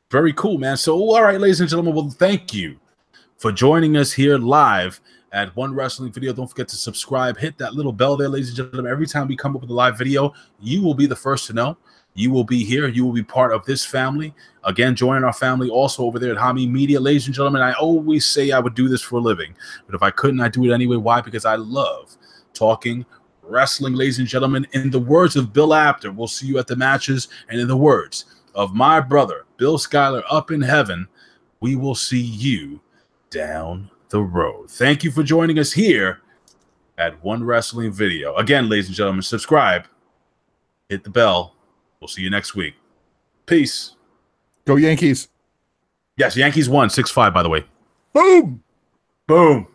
Very cool, man. So, all right, ladies and gentlemen, well, thank you for joining us here live at One Wrestling Video. Don't forget to subscribe. Hit that little bell there, ladies and gentlemen. Every time we come up with a live video, you will be the first to know. You will be here. You will be part of this family. Again, joining our family also over there at Hami Media. Ladies and gentlemen, I always say I would do this for a living. But if I couldn't, I'd do it anyway. Why? Because I love talking wrestling, ladies and gentlemen. In the words of Bill Apter, we'll see you at the matches. And in the words of my brother, Bill Schuyler, up in heaven, we will see you down the road. Thank you for joining us here at One Wrestling Video. Again, ladies and gentlemen, subscribe. Hit the bell. We'll see you next week. Peace. Go Yankees. Yes, Yankees won 6-5, by the way. Boom. Boom.